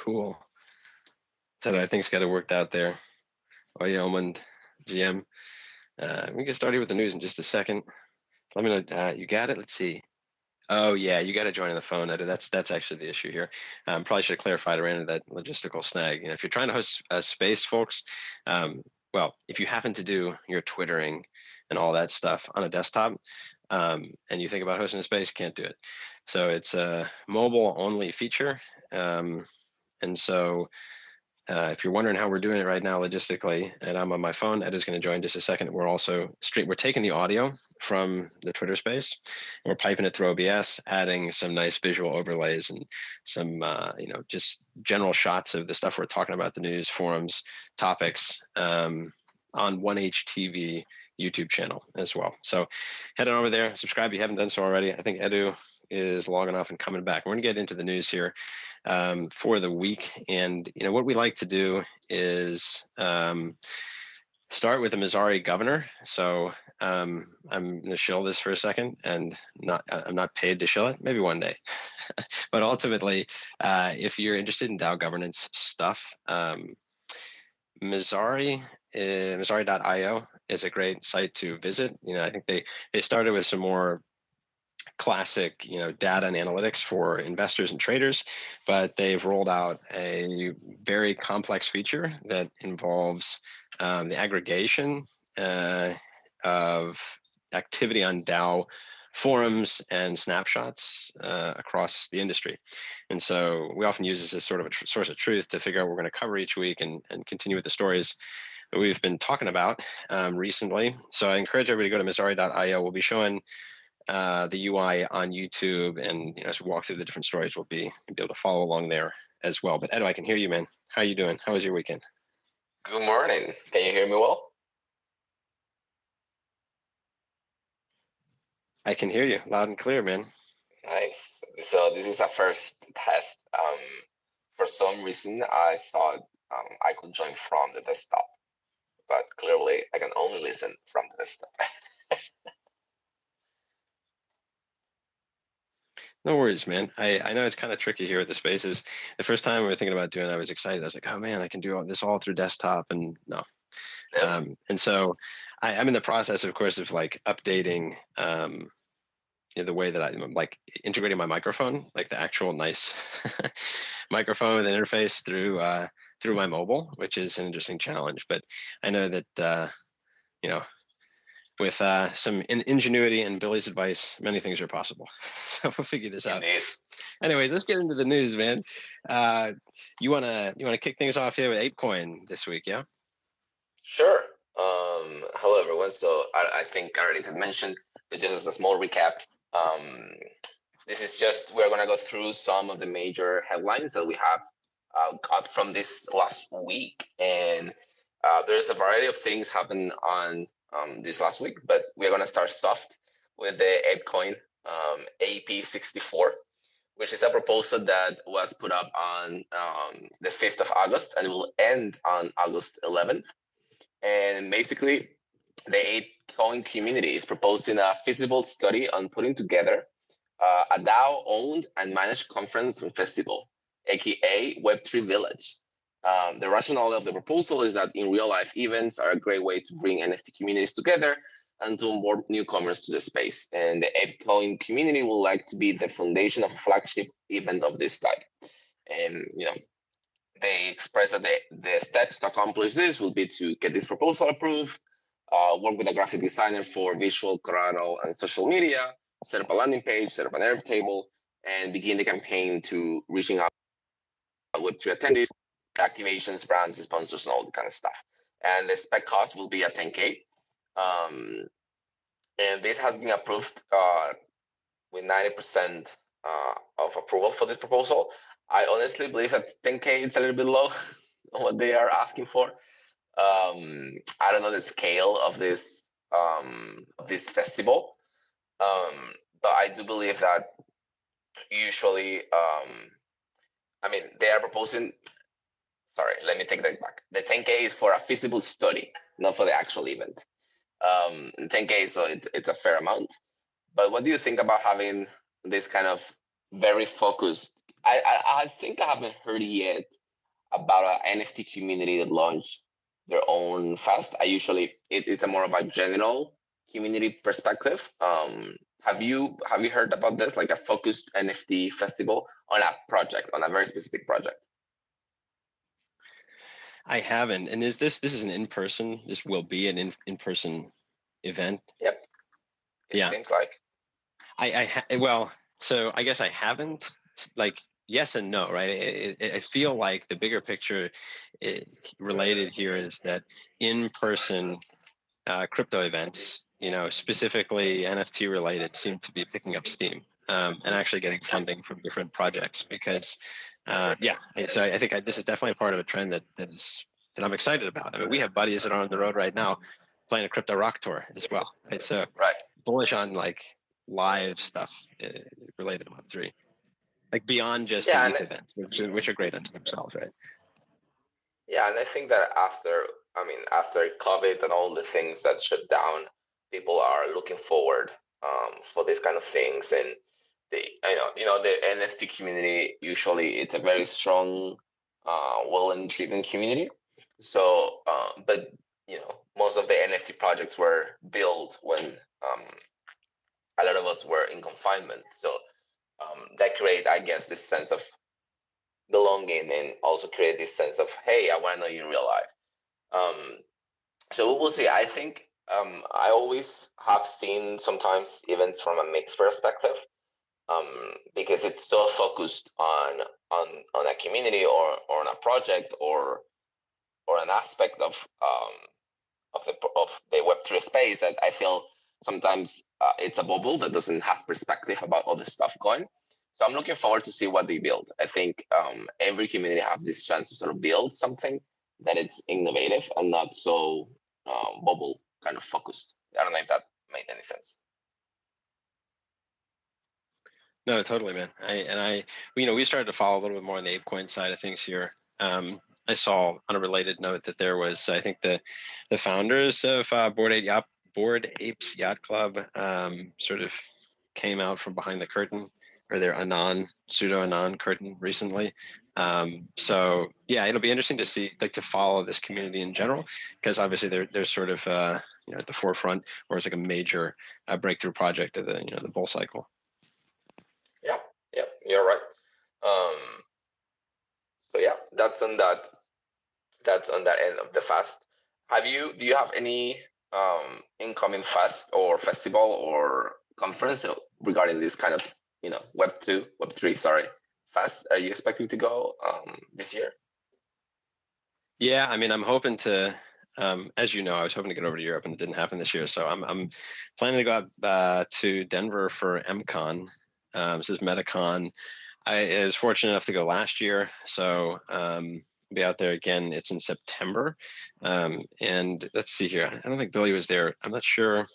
Cool. So I think's got it worked out there. Oh yeah, Omand, GM. We can get started with the news in just a second. Let me know. You got it? Let's see. Oh yeah, you got to join on the phone. That's actually the issue here. Probably should have clarified around that logistical snag. If you're trying to host a space, folks, well, if you happen to do your Twittering and all that stuff on a desktop, and you think about hosting a space, you can't do it. So it's a mobile-only feature, and so. If you're wondering how we're doing it right now logistically, and I'm on my phone, Ed is going to join in just a second. We're taking the audio from the Twitter space, and we're piping it through OBS, adding some nice visual overlays and some, just general shots of the stuff we're talking about, the news, forums, topics, on 1HTV YouTube channel as well. So head on over there, subscribe if you haven't done so already. I think Edu is logging off and coming back. We're going to get into the news here for the week. And, what we like to do is start with the Missouri governor. So I'm going to shill this for a second, and I'm not paid to shill it, maybe one day. But ultimately, if you're interested in DAO governance stuff, Missouri.io is a great site to visit. I think they started with some more classic, data and analytics for investors and traders, but they've rolled out a very complex feature that involves the aggregation of activity on DAO forums and snapshots across the industry. And so we often use this as sort of a source of truth to figure out what we're going to cover each week and continue with the stories that we've been talking about recently. So I encourage everybody to go to Missouri.io. We'll be showing the UI on YouTube, and as we walk through the different stories, you'll be able to follow along there as well. But Edo, I can hear you, man. How are you doing? How was your weekend? Good morning. Can you hear me well? I can hear you loud and clear, man. Nice. So this is a first test. For some reason, I thought I could join from the desktop, but clearly I can only listen from the desktop. No worries, man. I know it's kind of tricky here with the spaces. The first time we were thinking about doing it, I was excited. I was like, oh man, I can do all this all through desktop, and no. Yep. And so I'm in the process, of course, of like updating the way that I'm like integrating my microphone, like the actual nice microphone with an interface through my mobile, which is an interesting challenge. But I know that with some ingenuity and Billy's advice, many things are possible. So we'll figure this out. Anyways, let's get into the news, man. You wanna kick things off here with Ape Coin this week, yeah? Sure. Hello, everyone. So I think I already mentioned, but just as a small recap, this is just, we're going to go through some of the major headlines that we have got from this last week. And there's a variety of things happen on this last week, but we're going to start soft with the Ape Coin AP64, which is a proposal that was put up on the 5th of August, and it will end on August 11th. And basically, the Ape Coin community is proposing a feasible study on putting together a DAO-owned and managed conference and festival, aka Web3 Village. The rationale of the proposal is that in real-life events are a great way to bring NFT communities together and to onboard newcomers to the space. And the Ape Coin community would like to be the foundation of a flagship event of this type. And they express that the steps to accomplish this will be to get this proposal approved, work with a graphic designer for visual, collateral, and social media, set up a landing page, set up an Airtable, and begin the campaign to reaching out with to attendees, activations, brands, sponsors, and all that kind of stuff. And the spec cost will be at 10K. And this has been approved with 90% of approval for this proposal. I honestly believe that 10K is a little bit low on what they are asking for. I don't know the scale of this festival, but I do believe that usually, they are proposing. Sorry, let me take that back. The 10K is for a feasible study, not for the actual event. 10K, so it's a fair amount. But what do you think about having this kind of very focused I think I haven't heard yet about an NFT community that launched their own fest. It's a more of a general community perspective. Have you heard about this, like a focused NFT festival on a project, on a very specific project? I haven't. And this is an in-person? This will be an in-person event. Yep, it Yeah. seems like. Well, so I guess I haven't. Like, yes and no, right? I feel like the bigger picture related here is that in-person crypto events, specifically NFT related, seem to be picking up steam, and actually getting funding from different projects. Because, yeah, so I think this is definitely a part of a trend that I'm excited about. I mean, we have buddies that are on the road right now playing a crypto rock tour as well. Right? So Right. bullish on like live stuff related to Web3, like beyond just the Yeah, ETH events, which are great unto themselves, right? yeah, and I think that after COVID and all the things that shut down, people are looking forward for these kind of things. And the NFT community, usually it's a very strong, well and driven community. So, but most of the NFT projects were built when a lot of us were in confinement. So that create, I guess, this sense of belonging, and also create this sense of, hey, I want to know you in real life. Um, so we'll see. I think I always have seen sometimes events from a mixed perspective, because it's still focused on a community, or on a project, or an aspect of the Web3 space that I feel sometimes it's a bubble that doesn't have perspective about all the stuff going. So I'm looking forward to see what they build. I think every community have this chance to sort of build something that it's innovative and not so bubble kind of focused. I don't know if that made any sense. No, totally, man. We started to follow a little bit more on the Ape Coin side of things here. I saw on a related note that there was, I think the founders of Bored Apes Yacht Club sort of came out from behind the curtain, or their pseudo Anon curtain recently. So yeah, it'll be interesting to see, like, to follow this community in general, because obviously they're sort of at the forefront, or it's like a major breakthrough project of the bull cycle. Yeah, yeah, you're right. So yeah, that's on that end of the fast. Do you have any incoming fast or festival or conference regarding this kind of Web3, sorry, fast? Are you expecting to go this year? Yeah, I mean, I'm hoping to. As you know, I was hoping to get over to Europe, and it didn't happen this year. So I'm planning to go out to Denver for MCon. This is MetaCon. I was fortunate enough to go last year, so be out there again. It's in September, and let's see here. I don't think Billy was there. I'm not sure.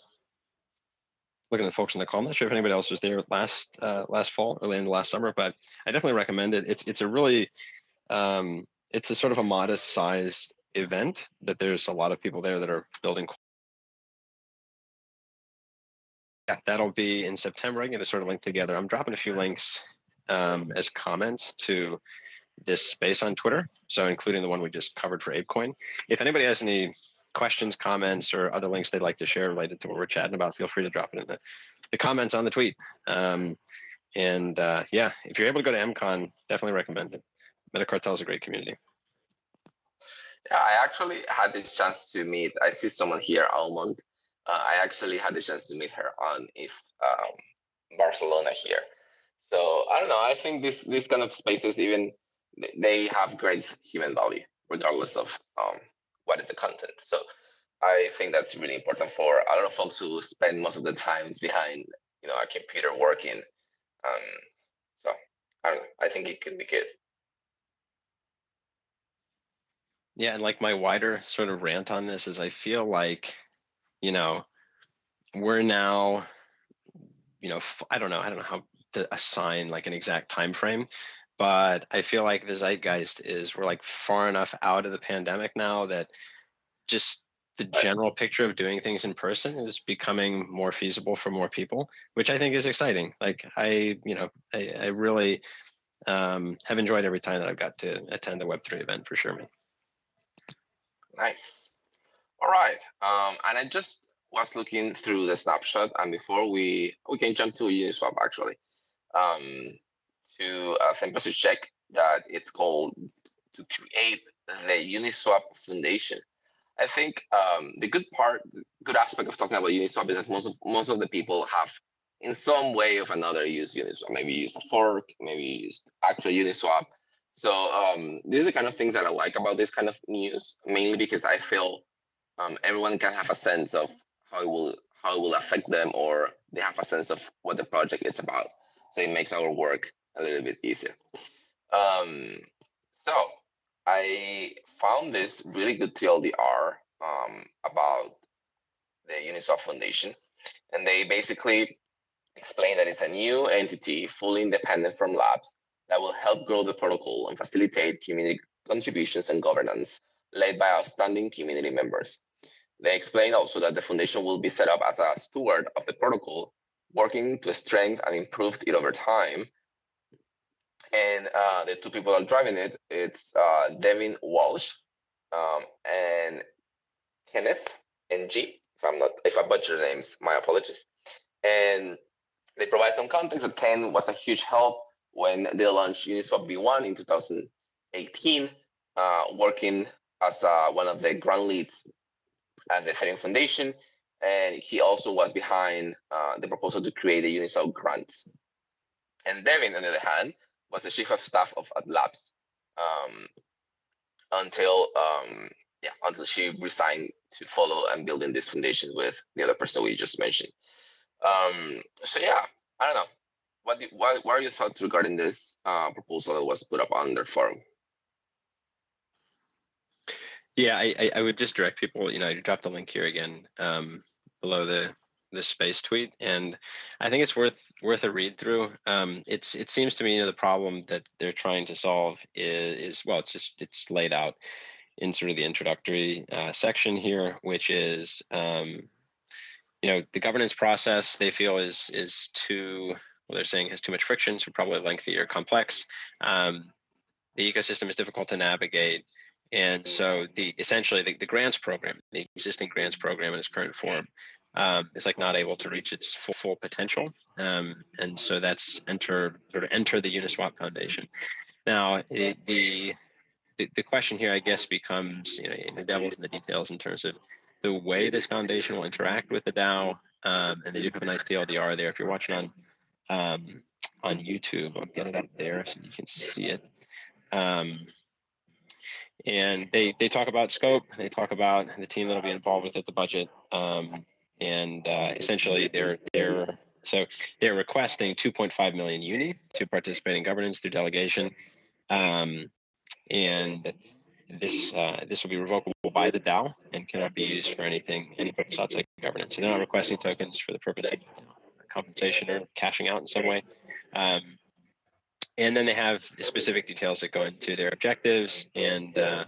Looking at the folks in the call, I'm not sure if anybody else was there last fall, early in the last summer, but I definitely recommend it. It's a really it's a sort of a modest size event, but there's a lot of people there that are building. Yeah, that'll be in September. I'm going to sort of link together. I'm dropping a few links as comments to this space on Twitter, so including the one we just covered for Ape Coin. If anybody has any questions, comments, or other links they'd like to share related to what we're chatting about, feel free to drop it in the comments on the tweet. Yeah, if you're able to go to MCon, definitely recommend it. Metacartel is a great community. Yeah, I actually had the chance to meet. I see someone here, Almond. I actually had the chance to meet her on Barcelona here. So I don't know. I think this kind of spaces, even they have great human value, regardless of what is the content. So I think that's really important for a lot of folks who spend most of the times behind a computer working. So I don't know. I think it could be good. Yeah, and like my wider sort of rant on this is I feel like, we're now, I don't know how to assign like an exact time frame, but I feel like the zeitgeist is we're like far enough out of the pandemic now that just the general picture of doing things in person is becoming more feasible for more people, which I think is exciting. Like I really Have enjoyed every time that I've got to attend a Web3 event for sure, man. Nice. All right. And I just was looking through the snapshot, and before we can jump to Uniswap actually, to simply check that it's called to create the Uniswap Foundation. I think the good aspect of talking about Uniswap is that most of the people have, in some way or another, used Uniswap. Maybe used a fork, maybe used actual Uniswap. So these are the kind of things that I like about this kind of news, mainly because I feel everyone can have a sense of how it will affect them, or they have a sense of what the project is about. So it makes our work a little bit easier. So I found this really good TLDR about the Uniswap Foundation, and they basically explain that it's a new entity fully independent from labs that will help grow the protocol and facilitate community contributions and governance led by outstanding community members. They explain also that the foundation will be set up as a steward of the protocol, working to strengthen and improve it over time. And the two people are driving it. It's Devin Walsh and Kenneth NG. If I butcher names, my apologies. And they provide some context that Ken was a huge help when they launched Uniswap V1 in 2018, working as one of the ground leads at the Ethereum Foundation. And he also was behind the proposal to create the Uniswap grants. And Devin, on the other hand, was the chief of staff of Labs until she resigned to follow and building this foundation with the other person we just mentioned. So yeah, I don't know. What are your thoughts regarding this proposal that was put up on their forum? Yeah, I would just direct people. You dropped the link here again below the space tweet, and I think it's worth a read through. It seems to me the problem that they're trying to solve is well, it's laid out in sort of the introductory section here, which is the governance process they feel is too, well, they're saying has too much friction, so probably lengthy or complex. The ecosystem is difficult to navigate. And so essentially the grants program, the existing grants program in its current form, is like not able to reach its full potential. And so that's enter the Uniswap Foundation. Now, the question here, I guess, becomes, the devil's in the details in terms of the way this foundation will interact with the DAO. And they do have a nice TLDR there. If you're watching on YouTube, I'll get it up there so you can see it. And they talk about scope. They talk about the team that'll be involved with it, the budget, and essentially they're requesting 2.5 million uni to participate in governance through delegation, and this will be revocable by the DAO and cannot be used for any purpose outside governance. So they're not requesting tokens for the purpose of compensation or cashing out in some way. And then they have specific details that go into their objectives, and the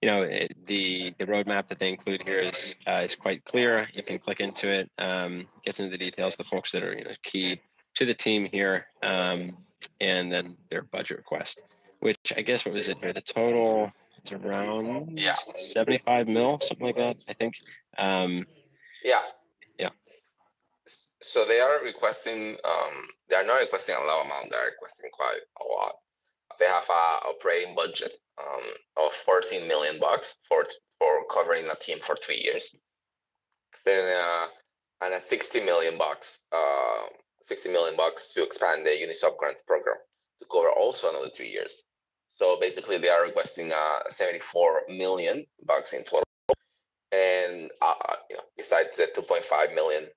roadmap that they include here is quite clear. You can click into it, gets into the details, the folks that are key to the team here, and then their budget request, which I guess what was it here? The total is around 75 mil, something like that, I think. Yeah. Yeah. So they are requesting. They are not requesting a low amount. They are requesting quite a lot. They have a operating budget of $14 million for covering a team for 3 years. Then and a $60 million to expand the Uniswap grants program to cover also another 3 years. So basically, they are requesting $74 million in total. And besides the 2.5 million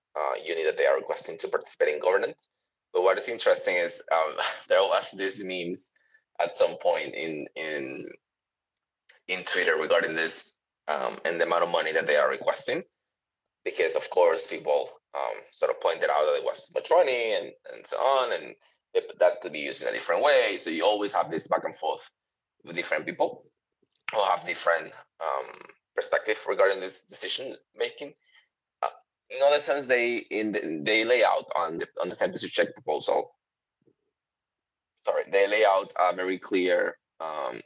uni that they are requesting to participate in governance. But what is interesting is there was this memes at some point in Twitter regarding this and the amount of money that they are requesting, because of course people sort of pointed out that it was too much money and so on, and that could be used in a different way. So you always have this back and forth with different people who have different perspective regarding this decision making. In other sense, they lay out on the temperature check proposal they lay out a very clear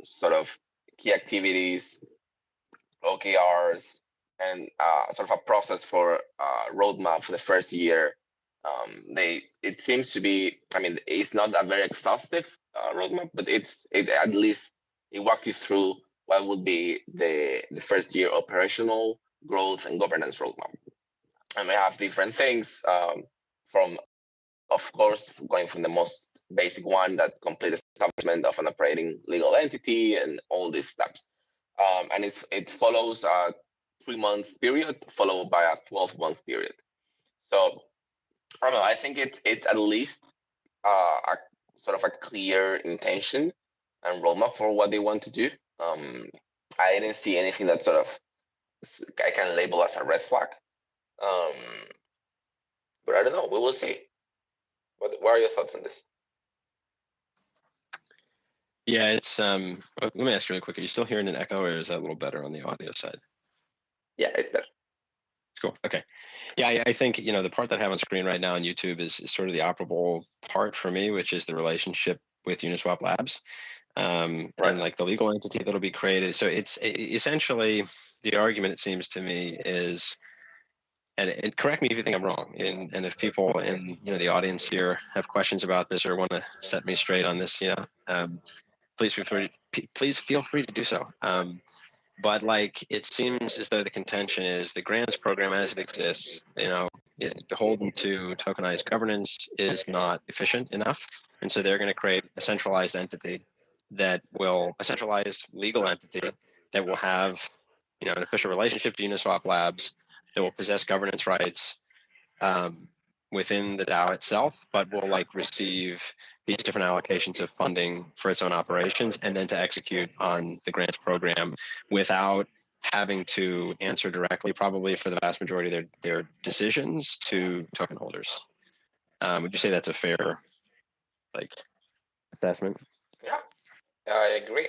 sort of key activities, OKRs, and sort of a process for roadmap for the first year. It seems to be, I mean, it's not a very exhaustive roadmap, but it at least it walks you through what would be the first year operational growth and governance roadmap. And we have different things from, of course, going from the most basic one, that complete establishment of an operating legal entity and all these steps. And it follows a 3-month period followed by a 12-month period. So I don't know. I think it's at least a sort of a clear intention and roadmap for what they want to do. I didn't see anything that sort of I can label as a red flag. But I don't know. We will see. What are your thoughts on this? Yeah, it's let me ask you really quick. Are you still hearing an echo, or is that a little better on the audio side? Yeah, it's better. Cool. Okay. Yeah, I think, the part that I have on screen right now on YouTube is sort of the operable part for me, which is the relationship with Uniswap Labs, Right. and like the legal entity that'll be created. So it's essentially the argument, it seems to me, is, and correct me if you think I'm wrong, and if people in the audience here have questions about this or want to set me straight on this, please feel free to do so. But like, it seems as though the contention is the grants program as it exists, beholden to tokenized governance, is not efficient enough. And so they're going to create a centralized entity a centralized legal entity that will have, an official relationship to Uniswap Labs, that will possess governance rights within the DAO itself, but will receive these different allocations of funding for its own operations, and then to execute on the grants program without having to answer directly, probably for the vast majority of their decisions, to token holders. Would you say that's a fair assessment? Yeah, I agree.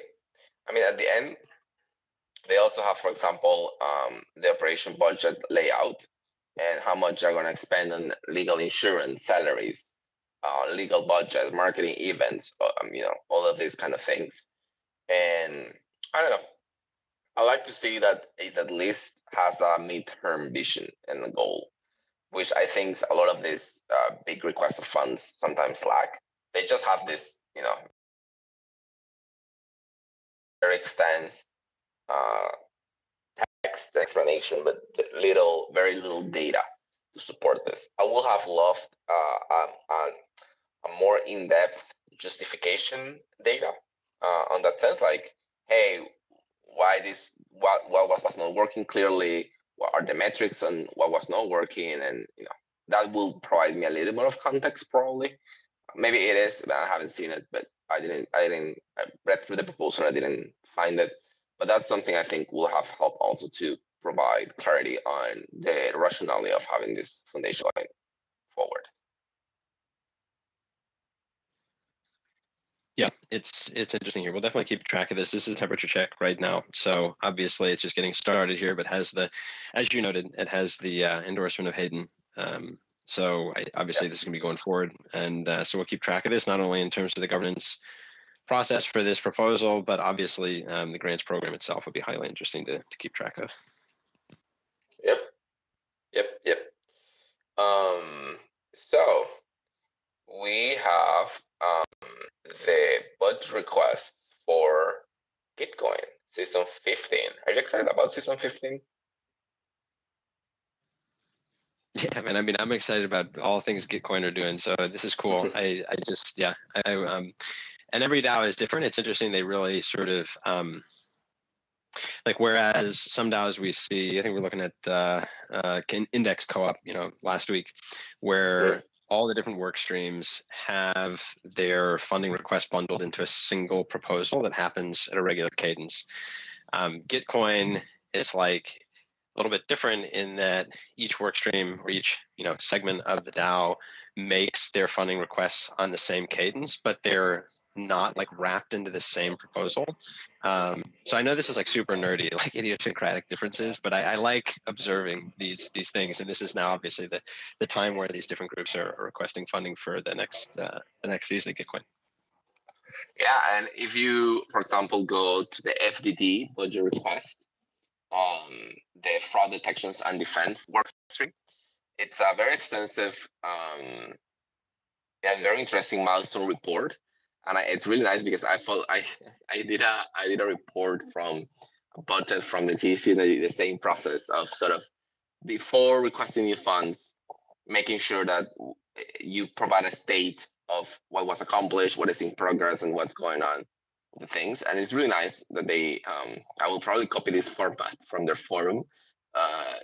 I mean, at the end, they also have, for example, the operation budget layout and how much they're going to spend on legal insurance, salaries, legal budget, marketing events, all of these kind of things. And I don't know. I like to see that it at least has a midterm vision and a goal, which I think a lot of these big requests of funds sometimes lack. They just have this, very extensive text explanation, but very little data to support this. I would have loved a more in-depth justification data on that sense, like, hey, why what was not working clearly, what are the metrics on what was not working, and that will provide me a little more of context. Probably, maybe it is, but I haven't seen it. But I read through the proposal, I didn't find it. But that's something I think will have helped also to provide clarity on the rationale of having this foundation going forward. Yeah, it's interesting here. We'll definitely keep track of this. This is a temperature check right now, so obviously it's just getting started here. But as you noted, it has the endorsement of Hayden. So obviously this is going to be going forward, and so we'll keep track of this, not only in terms of the governance process for this proposal, but obviously the grants program itself will be highly interesting to keep track of. Yep. So we have the budget request for Gitcoin season 15. Are you excited about season 15? Yeah, man. I mean, I'm excited about all things Gitcoin are doing. So this is cool. I just, yeah, and every DAO is different. It's interesting. They really sort of, whereas some DAOs we see, I think we're looking at Index Co-op, last week, where all the different work streams have their funding request bundled into a single proposal that happens at a regular cadence. Gitcoin is a little bit different in that each work stream or each segment of the DAO makes their funding requests on the same cadence, but they're not wrapped into the same proposal. So I know this is super nerdy, idiosyncratic differences, but I like observing these things, and this is now obviously the time where these different groups are requesting funding for the next season of Gitcoin. Yeah, and if you, for example, go to the FDD budget request, the fraud detections and defense work stream, it's a very extensive, yeah, very interesting milestone report, and it's really nice because I felt I did a report from a budget from the TC, the same process of sort of before requesting new funds, making sure that you provide a state of what was accomplished, what is in progress, and what's going on with the things. And it's really nice that they, I will probably copy this format from their forum,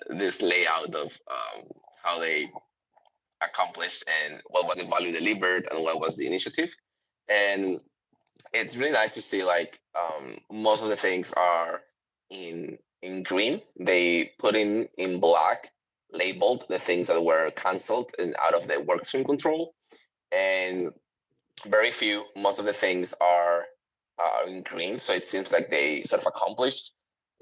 this layout of how they accomplished and what was the value delivered and what was the initiative. And it's really nice to see like most of the things are in green. They put in black labeled the things that were canceled and out of the workstream control, and very few, most of the things are in green. So it seems like they sort of accomplished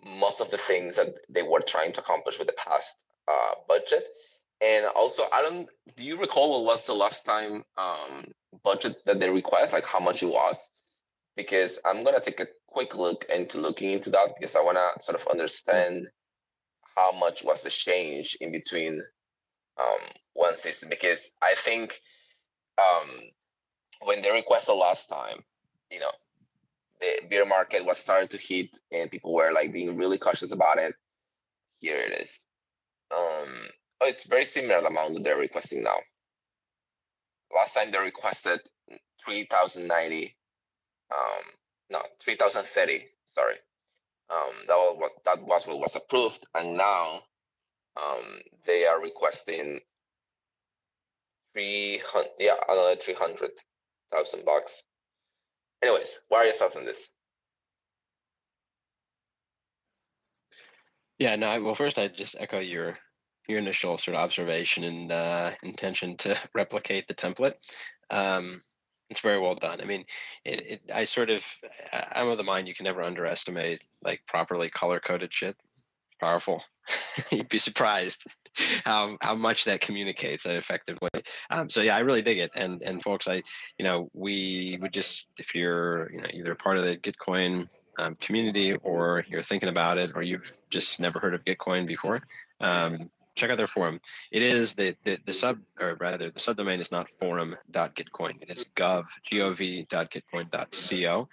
most of the things that they were trying to accomplish with the past budget. And also, I don't. Do you recall what was the last time budget that they request? Like how much it was? Because I'm gonna take a quick look into looking into that because I wanna sort of understand how much was the change in between one system. Because I think um, when they requested last time, you know, the beer market was starting to hit and people were like being really cautious about it. Here it is. Oh, it's very similar amount that they're requesting now. Last time they requested 3,090. No, 3,030. Sorry. That was what was approved, and now they are requesting 300. Yeah, another $300,000. Anyways, what are your thoughts on this? Yeah, no, well, first I'd just echo your initial sort of observation and intention to replicate the template. It's very well done. I mean, I'm of the mind you can never underestimate like properly color-coded shit. It's powerful. You'd be surprised how much that communicates effectively. So yeah, I really dig it. And folks, we would just, if you're either part of the Gitcoin community or you're thinking about it or you've just never heard of Gitcoin before, check out their forum. It is the subdomain is not forum.gitcoin. It is gov.gitcoin.co.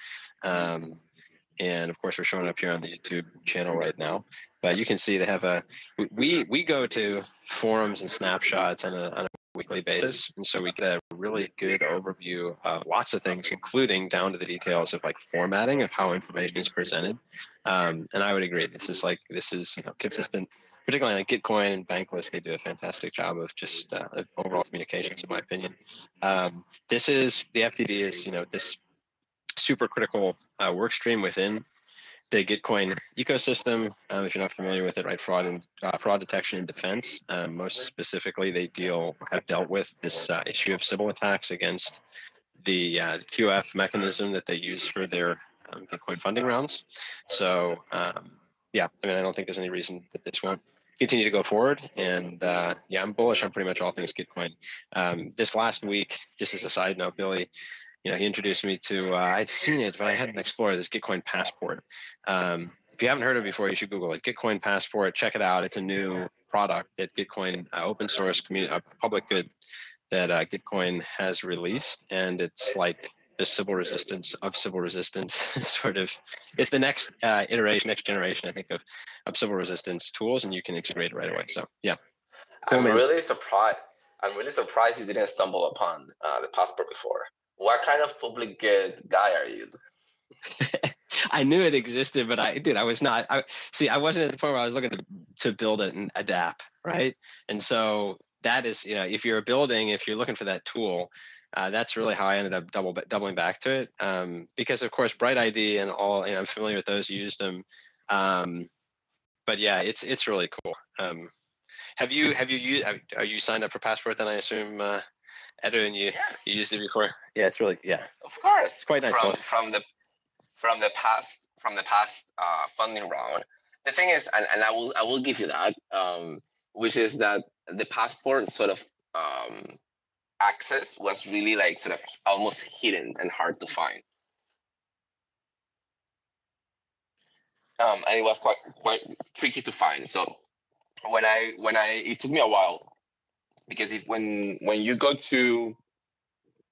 And of course, we're showing up here on the YouTube channel right now. But you can see they have we go to forums and snapshots on a weekly basis, and so we get a really good overview of lots of things, including down to the details of like formatting of how information is presented. And I would agree, this is consistent. Particularly like Gitcoin and Bankless, they do a fantastic job of just overall communications, in my opinion. This is the FTD is this super critical work stream within the Gitcoin ecosystem. If you're not familiar with it, right? Fraud detection and defense. Most specifically, they have dealt with this issue of Sybil attacks against the QF mechanism that they use for their Gitcoin funding rounds. So yeah, I mean, I don't think there's any reason that this won't continue to go forward. And yeah, I'm bullish on pretty much all things Gitcoin. This last week, just as a side note, Billy, he introduced me to, I'd seen it, but I hadn't explored this Gitcoin Passport. If you haven't heard of it before, you should Google it. Gitcoin Passport, check it out. It's a new product that Gitcoin open source public good that Gitcoin has released. And it's like the Sybil resistance of Sybil resistance sort of, it's the next next generation, I think, of Sybil resistance tools, and you can integrate it right away. So yeah. Cool, I'm really surprised you didn't stumble upon the passport before. What kind of public good guy are you? I knew it existed, but I was not. I wasn't at the point where I was looking to build it and adapt, right? And so that is, if you're looking for that tool, that's really how I ended up doubling back to it. Because of course, Bright ID and all, I'm familiar with those, used them. But yeah, it's really cool. Are you signed up for Passport then? I assume, Edu, and you used it before. Yeah, it's really, yeah. Of course, it's quite nice. From the past funding round. The thing is, and I will give you that, which is that the passport sort of access was really like sort of almost hidden and hard to find. and it was quite tricky to find. So when I it took me a while, because when you go to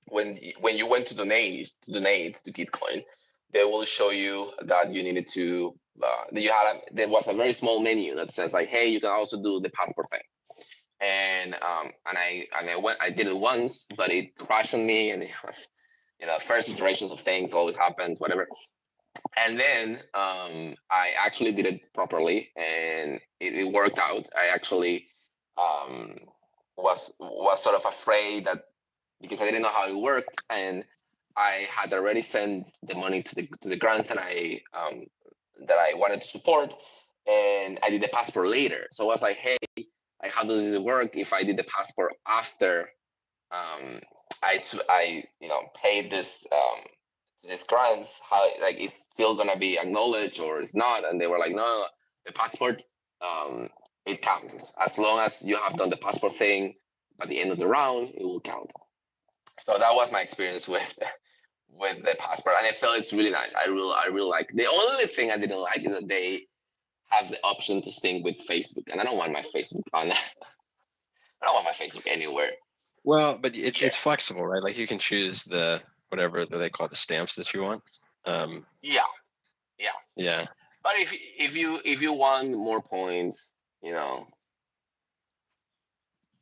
when you went to donate to Gitcoin, they will show you that you needed to that there was a very small menu that says like, hey, you can also do the passport thing. And I did it once, but it crashed on me, and it was, first iterations of things always happens, whatever. And then I actually did it properly, and it worked out. I actually was sort of afraid that, because I didn't know how it worked, and I had already sent the money to the grant that I wanted to support, and I did the passport later. So I was like, hey, like, how does this work if I did the passport after I paid this grants? How, like, it's still gonna be acknowledged or it's not? And they were like, no, the passport it counts as long as you have done the passport thing. By the end of the round, it will count. So that was my experience with the passport, and I felt it's really nice. I really like. The only thing I didn't like is that they have the option to sync with Facebook, and I don't want my Facebook on. I don't want my Facebook anywhere. Well, but it's flexible, right? Like you can choose the whatever they call the stamps that you want. Yeah. Yeah. But if you want more points, you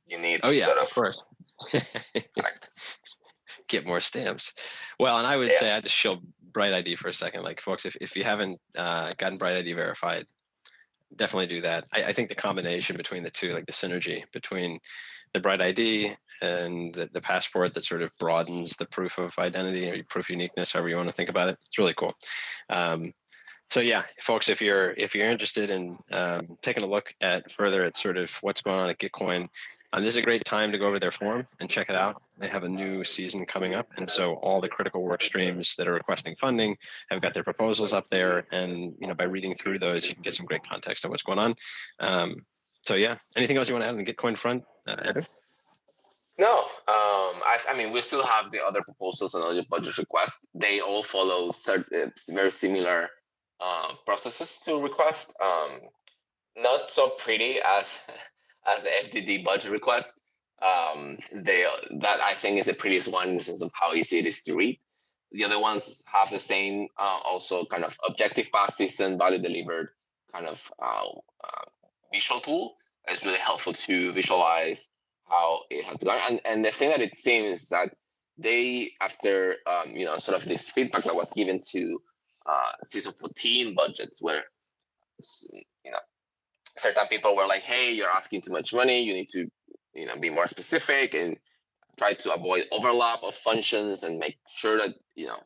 need Oh to yeah, sort of course. like, Get more stamps. Well, and I would say I yes. just show Bright ID for a second. Like, folks, if you haven't gotten Bright ID verified, definitely do that. I think the combination between the two, like the synergy between the Bright ID and the passport that sort of broadens the proof of identity or proof uniqueness, however you want to think about it, it's really cool. So yeah, folks, if you're interested in taking a look at further at sort of what's going on at Gitcoin, this is a great time to go over their forum and check it out. They have a new season coming up, and so all the critical work streams that are requesting funding have got their proposals up there. And by reading through those, you can get some great context on what's going on. So yeah, anything else you want to add on the Gitcoin front, Edu? No, I mean, we still have the other proposals and other budget requests. They all follow very similar processes to request. Not so pretty as the FDD budget request. That I think is the prettiest one in the sense of how easy it is to read. The other ones have the same, also kind of objective past season, value delivered kind of visual tool. It's really helpful to visualize how it has gone. And the thing that it seems is that they, after sort of this feedback that was given to season 14 budgets, where certain people were like, hey, you're asking too much money, you need to be more specific and try to avoid overlap of functions and make sure that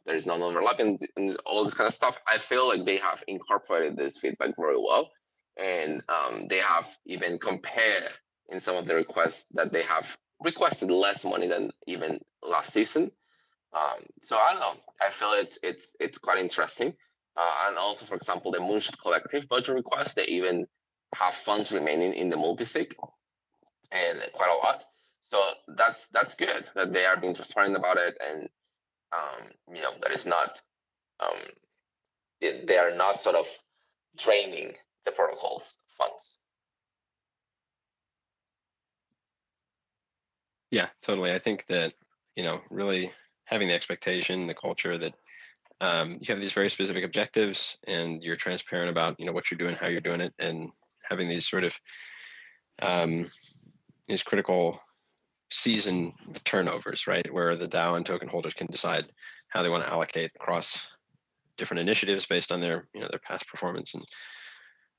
there is no overlap and all this kind of stuff. I feel like they have incorporated this feedback very well, and they have even compared in some of the requests that they have requested less money than even last season. So I don't know. I feel it's quite interesting. And also, for example, the Moonshot Collective budget request, they even have funds remaining in the multisig, and quite a lot. So that's good that they are being transparent about it, and that is not they are not sort of draining the protocol's funds. Yeah, totally. I think that really having the expectation, the culture that you have these very specific objectives, and you're transparent about what you're doing, how you're doing it, and having these sort of these critical season turnovers, right, where the DAO and token holders can decide how they want to allocate across different initiatives based on their their past performance and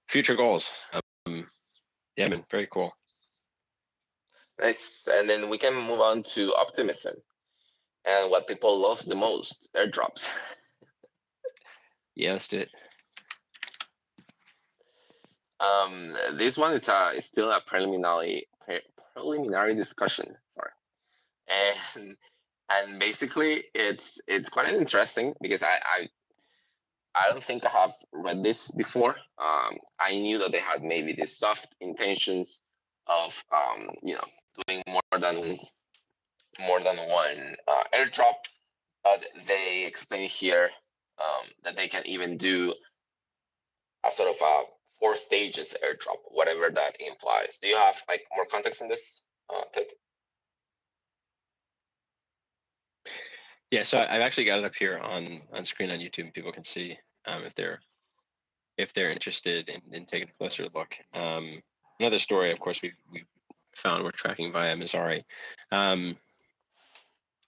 future goals. Yeah, man, very cool. Nice. And then we can move on to Optimism and what people love the most: airdrops. Yeah, let's do it. This one is still a preliminary discussion. Sorry, and basically it's quite interesting because I don't think I have read this before. I knew that they had maybe the soft intentions of doing more than one airdrop, but they explain here that they can even do a sort of a 4 stages airdrop, whatever that implies. Do you have like more context in this take? Yeah, so I've actually got it up here on screen on YouTube, and people can see if they're interested in taking a closer look. Another story, of course, we found we're tracking via Mizari.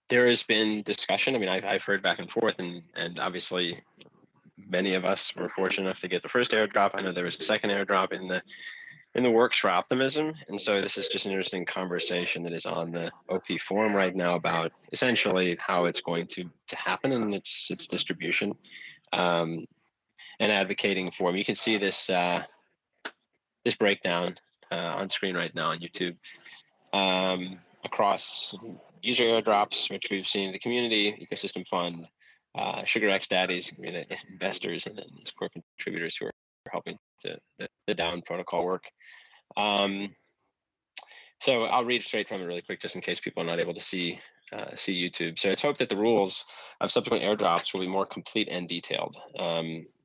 There has been discussion. I mean, I've heard back and forth, and obviously many of us were fortunate enough to get the first airdrop. I know there was a second airdrop in the works for Optimism, and so this is just an interesting conversation that is on the OP forum right now about essentially how it's going to happen and its distribution, and advocating for them. You can see this this breakdown on screen right now on YouTube, across user airdrops, which we've seen in the community, ecosystem fund, Sugar X Daddies, investors, and then these core contributors who are helping to the Dao protocol work. So I'll read straight from it really quick, just in case people are not able to see YouTube. So it's hoped that the rules of subsequent airdrops will be more complete and detailed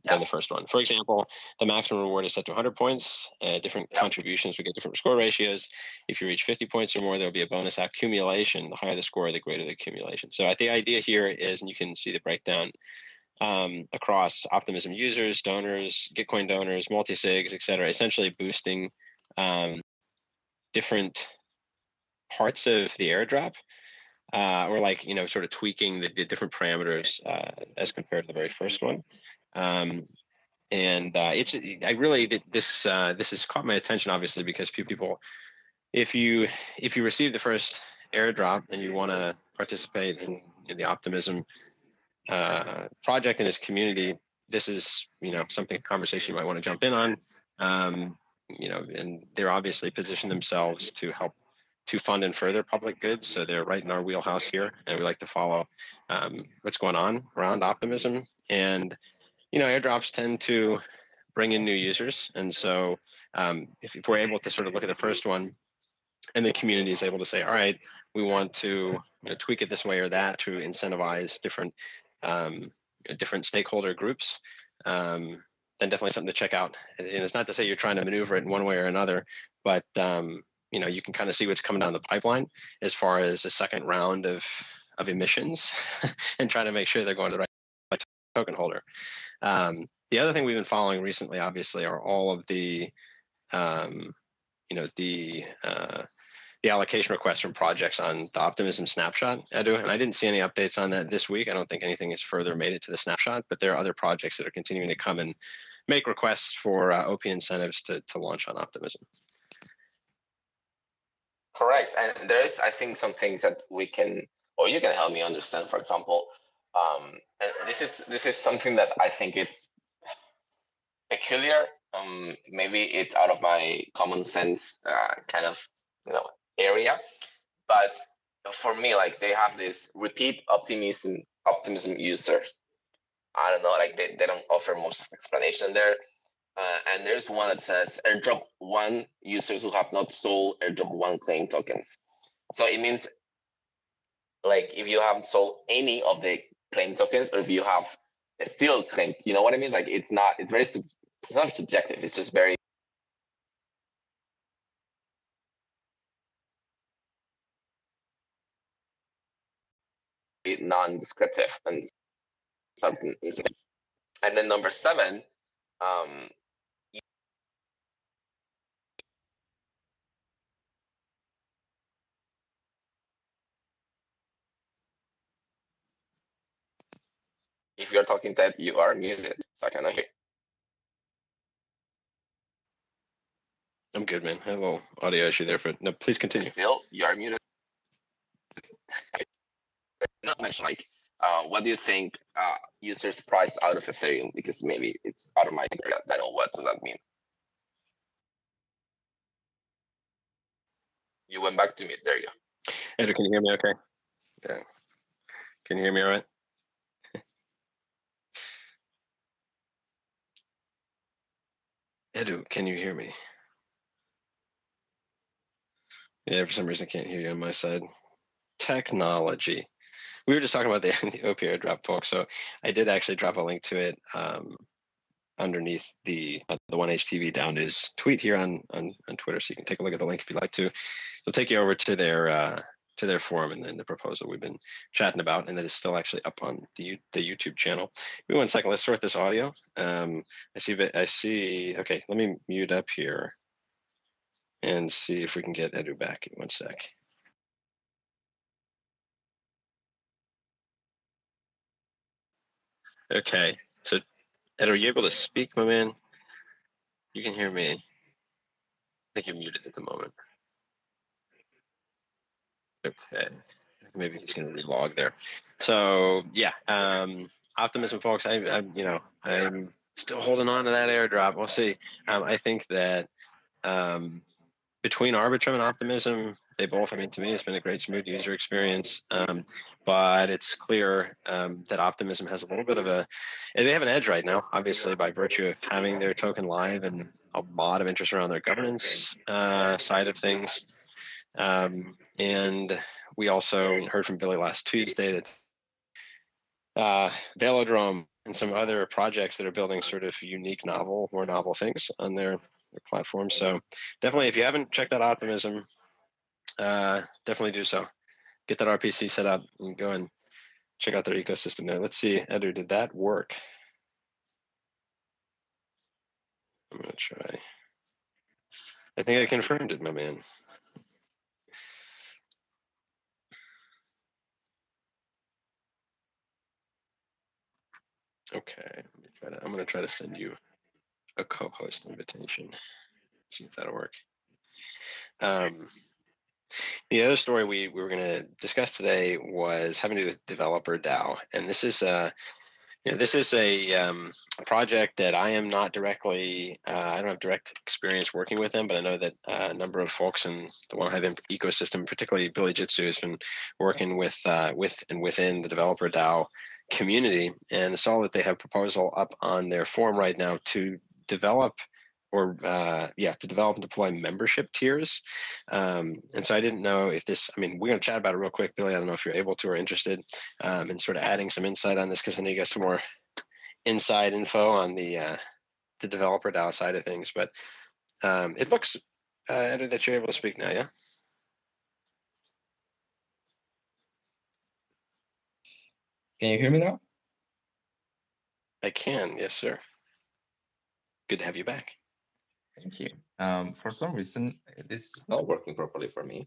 than the first one. For example, the maximum reward is set to 100 points. Different contributions will get different score ratios. If you reach 50 points or more, there'll be a bonus accumulation. The higher the score, the greater the accumulation. So the idea here is, and you can see the breakdown across Optimism users, donors, Gitcoin donors, multi-sigs, et cetera, essentially boosting different parts of the airdrop, or like, sort of tweaking the different parameters as compared to the very first one. And this has caught my attention, obviously, because people, if you receive the first airdrop and you want to participate in the Optimism project and its community, this is something, conversation you might want to jump in on. And they're obviously positioned themselves to help to fund and further public goods, so they're right in our wheelhouse here, and we like to follow what's going on around Optimism. And airdrops tend to bring in new users, and so if we're able to sort of look at the first one, and the community is able to say, all right, we want to tweak it this way or that to incentivize different stakeholder groups, then definitely something to check out. And it's not to say you're trying to maneuver it in one way or another, but you can kind of see what's coming down the pipeline as far as a second round of emissions and try to make sure they're going to the right token holder. The other thing we've been following recently, obviously, are all of the the allocation requests from projects on the Optimism snapshot, Edu, and I didn't see any updates on that this week. I don't think anything has further made it to the snapshot, but there are other projects that are continuing to come and make requests for OP incentives to launch on Optimism. Correct, and there is, I think, some things that we can, or you can help me understand. For example, and this is something that I think it's peculiar. Maybe it's out of my common sense kind of area, but for me, like, they have this repeat optimism users. I don't know, like they don't offer most of the explanation there. And there's one that says airdrop 1 users who have not sold airdrop 1 claim tokens. So it means, like, if you haven't sold any of the claim tokens, or if you have still claimed, you know what I mean? Like, it's not subjective. It's just very non-descriptive and something. And then number 7, if you're talking, Ted, you are muted, so I cannot hear. I'm good, man. I had a little audio issue there, but no, please continue. Still, you are muted. Not much, like, what do you think users price out of Ethereum? Because maybe it's out of my area. I don't know, what does that mean? You went back to me. There you go. Andrew, can you hear me okay? Yeah. Can you hear me all right? Edu, can you hear me? Yeah, for some reason I can't hear you on my side. Technology. We were just talking about the OP airdrop, folks. So I did actually drop a link to it underneath the 1HTV Dao News tweet here on Twitter, so you can take a look at the link if you'd like to. It'll take you over to their forum and then the proposal we've been chatting about, and that is still actually up on the YouTube channel. Give me 1 second. Let's sort this audio. I see. Okay, let me mute up here and see if we can get Edu back in 1 sec. Okay, so Ed, are you able to speak, my man? You can hear me. I think you're muted at the moment. Okay, maybe he's going to relog there. So yeah, Optimism, folks. I'm still holding on to that airdrop. We'll see. I think that between Arbitrum and Optimism, they both, I mean, to me, it's been a great smooth user experience. But it's clear that Optimism has a little bit of they have an edge right now, obviously, by virtue of having their token live and a lot of interest around their governance side of things. And we also heard from Billy last Tuesday that Velodrome and some other projects that are building sort of unique, more novel things on their platform. So definitely, if you haven't checked out Optimism, definitely do so. Get that RPC set up and go and check out their ecosystem there. Let's see, Edu, did that work? I'm going to try. I think I confirmed it, my man. Okay, I'm going to try to send you a co-host invitation. See if that'll work. The other story we were going to discuss today was having to do with developer DAO, and this is a project that I am not directly. I don't have direct experience working with them, but I know that a number of folks in the One Hive ecosystem, particularly Billy Jitsu, has been working with and within the developer DAO community, and saw that they have a proposal up on their forum right now to develop to develop and deploy membership tiers. And so I didn't know if this, I mean, we're going to chat about it real quick, Billy. I don't know if you're able to or interested in sort of adding some insight on this, because I know you got some more inside info on the developer DAO side of things. But it looks, Edu, that you're able to speak now, yeah? Can you hear me now? I can, yes, sir. Good to have you back. Thank you. For some reason, this is not working properly for me.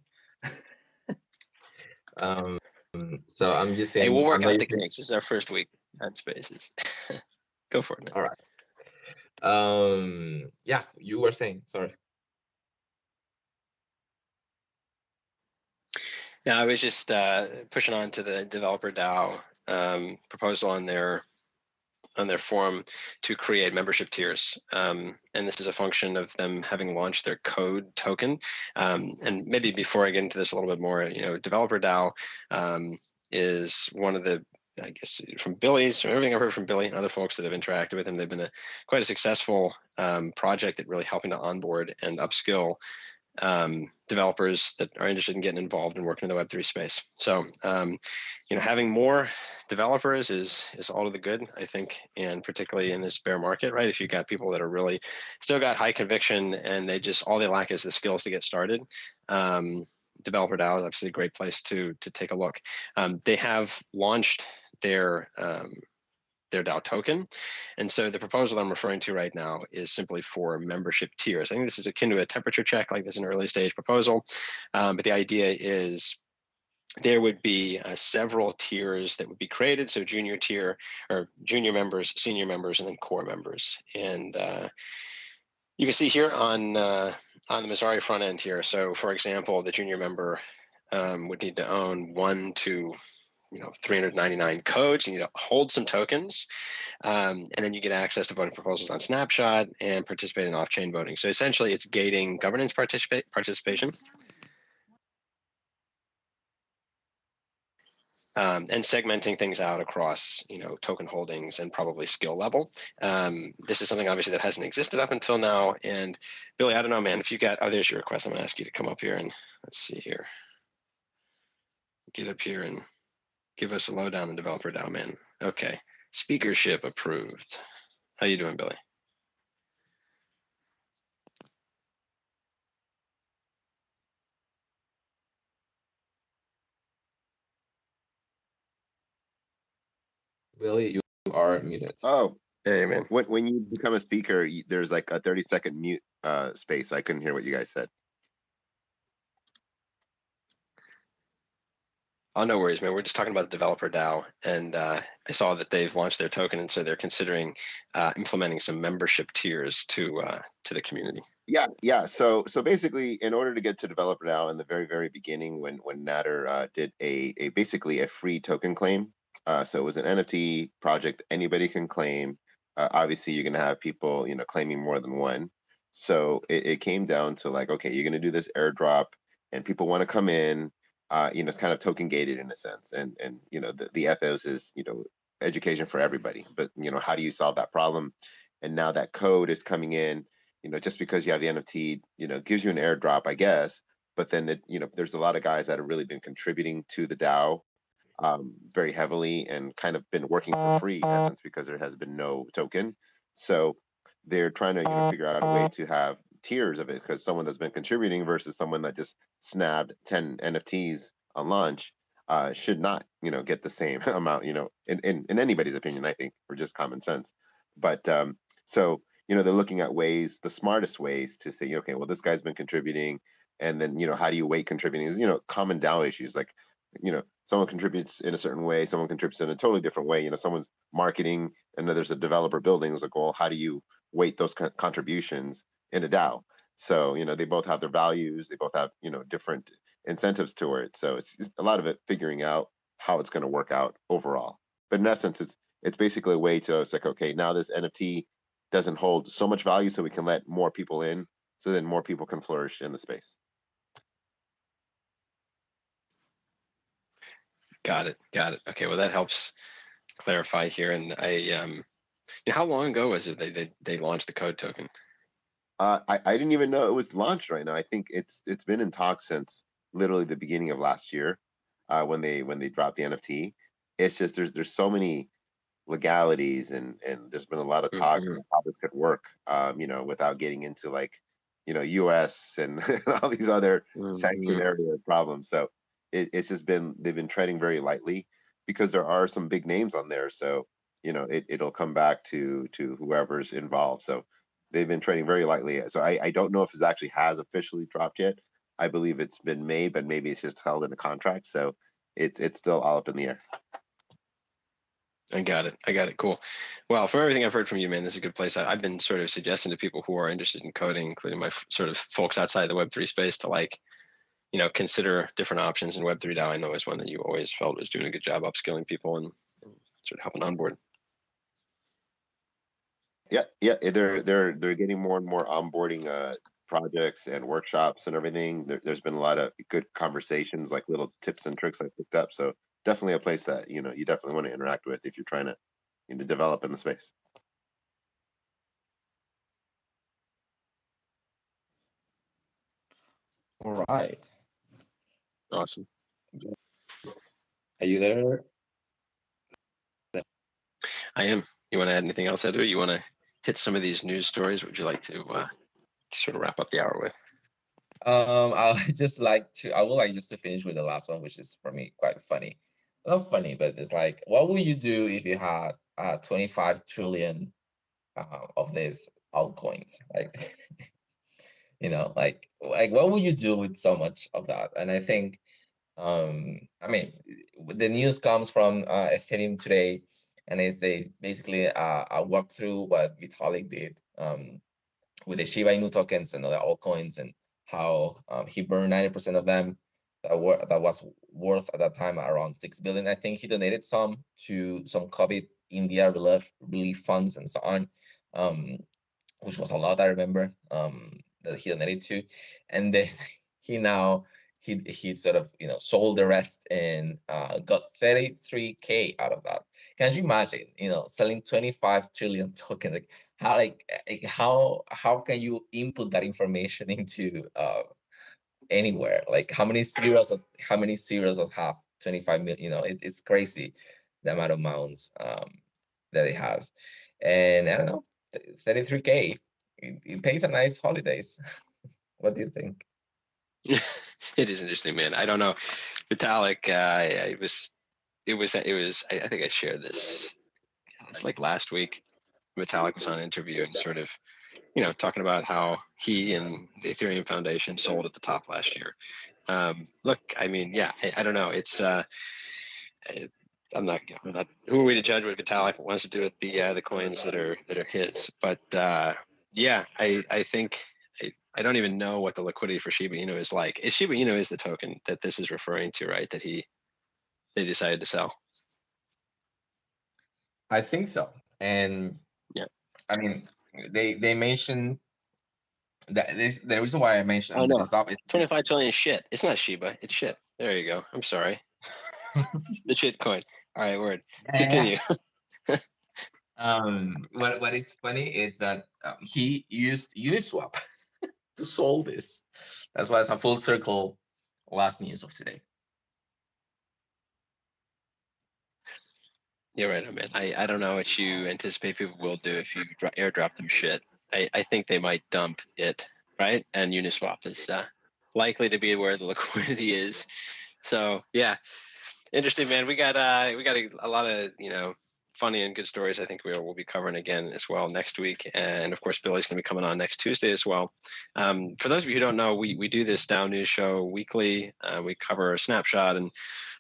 So I'm using. Hey, we'll work out the kinks. This is our first week on Spaces. Go for it, man. All right. Yeah, you were saying. Sorry. No, I was just pushing on to the developer DAO proposal on their forum to create membership tiers. And this is a function of them having launched their code token. And maybe before I get into this a little bit more, developer DAO is one of the, I guess, from everything I've heard from Billy and other folks that have interacted with him, they've been quite a successful project at really helping to onboard and upskill developers that are interested in getting involved and working in the Web3 space. So, having more developers is all to the good, I think, and particularly in this bear market, right? If you've got people that are really still got high conviction and all they lack is the skills to get started. Developer DAO is obviously a great place to take a look. They have launched their DAO token. And so the proposal I'm referring to right now is simply for membership tiers. I think this is akin to a temperature check, like this is an early stage proposal. But the idea is there would be several tiers that would be created. So junior tier, or junior members, senior members, and then core members. And you can see here on the Messari front end here. So for example, the junior member would need to own 1 to 399 codes. You need to hold some tokens, and then you get access to voting proposals on Snapshot and participate in off-chain voting. So essentially, it's gating governance participation. And segmenting things out across, token holdings and probably skill level. This is something obviously that hasn't existed up until now. And Billy, I don't know, man, if you got, there's your request. I'm gonna ask you to come up here and let's see here. Get up here and give us a lowdown on developer DAO, man. Okay, speakership approved. How you doing, Billy? Willie, you are muted. Oh, Hey, man. when you become a speaker, there's like a 30-second mute space. I couldn't hear what you guys said. Oh, no worries, man. We're just talking about the developer DAO, and I saw that they've launched their token, and so they're considering implementing some membership tiers to the community. Yeah. So basically, in order to get to developer DAO in the very beginning, when Natter did a basically a free token claim, so it was an NFT project anybody can claim. Obviously, you're gonna have people claiming more than one. So it came down to like, okay, you're gonna do this airdrop, and people want to come in. It's kind of token gated in a sense, and the ethos is education for everybody. But how do you solve that problem? And now that code is coming in. Just because you have the NFT, gives you an airdrop, I guess. But then there's a lot of guys that have really been contributing to the DAO very heavily and kind of been working for free in essence because there has been no token. So they're trying to figure out a way to have tiers of it because someone that's been contributing versus someone that just snabbed 10 NFTs on launch should not get the same amount in anybody's opinion, I think, for just common sense. But so they're looking at ways, the smartest ways to say, okay, well, this guy's been contributing, and then how do you weight contributing? Is common DAO issues like someone contributes in a certain way, someone contributes in a totally different way. Someone's marketing, and then there's a developer building. It's like, well, how do you weight those contributions in a DAO? So they both have their values, they both have different incentives to it. So it's just a lot of it figuring out how it's going to work out overall. But in essence, it's basically a way to, it's like, okay, now this NFT doesn't hold so much value, so we can let more people in, so then more people can flourish in the space. Got it. Okay, well, that helps clarify here. And how long ago was it they launched the code token? I didn't even know it was launched right now. I think it's been in talks since literally the beginning of last year, when they dropped the NFT. It's just there's so many legalities and there's been a lot of talk Mhm. about how this could work, without getting into like, US and all these other sanction Mhm. area problems. So it's just they've been treading very lightly because there are some big names on there. So, it'll come back to whoever's involved. So they've been treading very lightly. So I don't know if it actually has officially dropped yet. I believe it's been made, but maybe it's just held in a contract. So it's still all up in the air. I got it. Cool. Well, from everything I've heard from you, man, this is a good place. I've been sort of suggesting to people who are interested in coding, including my sort of folks outside the Web3 space, to consider different options. And Web3 DAO, I know, is one that you always felt was doing a good job upskilling people and sort of helping onboard. Yeah. They're getting more and more onboarding projects and workshops and everything. There's been a lot of good conversations, like little tips and tricks I picked up. So definitely a place that you definitely want to interact with if you're trying to develop in the space. All right. Awesome. Are you there? I am. You want to add anything else, Edu? You want to hit some of these news stories? What would you like to sort of wrap up the hour with? I would like just to finish with the last one, which is for me quite funny. Not funny, but it's like, what would you do if you had 25 trillion of these altcoins? Like, like what would you do with so much of that? And I think, I mean, the news comes from Ethereum today, and it's basically a walkthrough what Vitalik did with the Shiba Inu tokens and other altcoins, and how he burned 90% of them that was worth at that time around 6 billion. I think he donated some to some COVID India relief funds and so on, which was a lot, I remember, that he donated to. And then he sort of sold the rest and got 33K out of that. Can you imagine selling 25 trillion tokens? How can you input that information into anywhere? Like how many zeros have 25 million? It's crazy the amount of amounts that it has. And I don't know, 33K, it pays a nice holidays. What do you think? It is interesting, man. I don't know. Vitalik, it was. I think I shared this it's like last week, Vitalik was on an interview and sort of, talking about how he and the Ethereum Foundation sold at the top last year. Look, I mean, yeah, I don't know. It's I'm not who are we to judge what Vitalik wants to do with the coins that are his, but yeah, I think I don't even know what the liquidity for Shiba Inu is like. Shiba Inu is the token that this is referring to, right? That they decided to sell. I think so. And yeah, I mean, they mentioned that the reason why I mentioned this up is 25 trillion shit. It's not Shiba, it's shit. There you go. I'm sorry. The shit coin. All right, word. Continue. What it's funny is that he used Uniswap to solve this. That's why it's a full circle last news of today. You're right, man. I don't know what you anticipate people will do if you airdrop them shit. I think they might dump it, right? And Uniswap is likely to be where the liquidity is. So yeah, interesting, man. We got a lot of funny and good stories. I think we'll be covering again as well next week, and of course Billy's going to be coming on next Tuesday as well. For those of you who don't know, we do this Dao News show weekly. We cover a snapshot and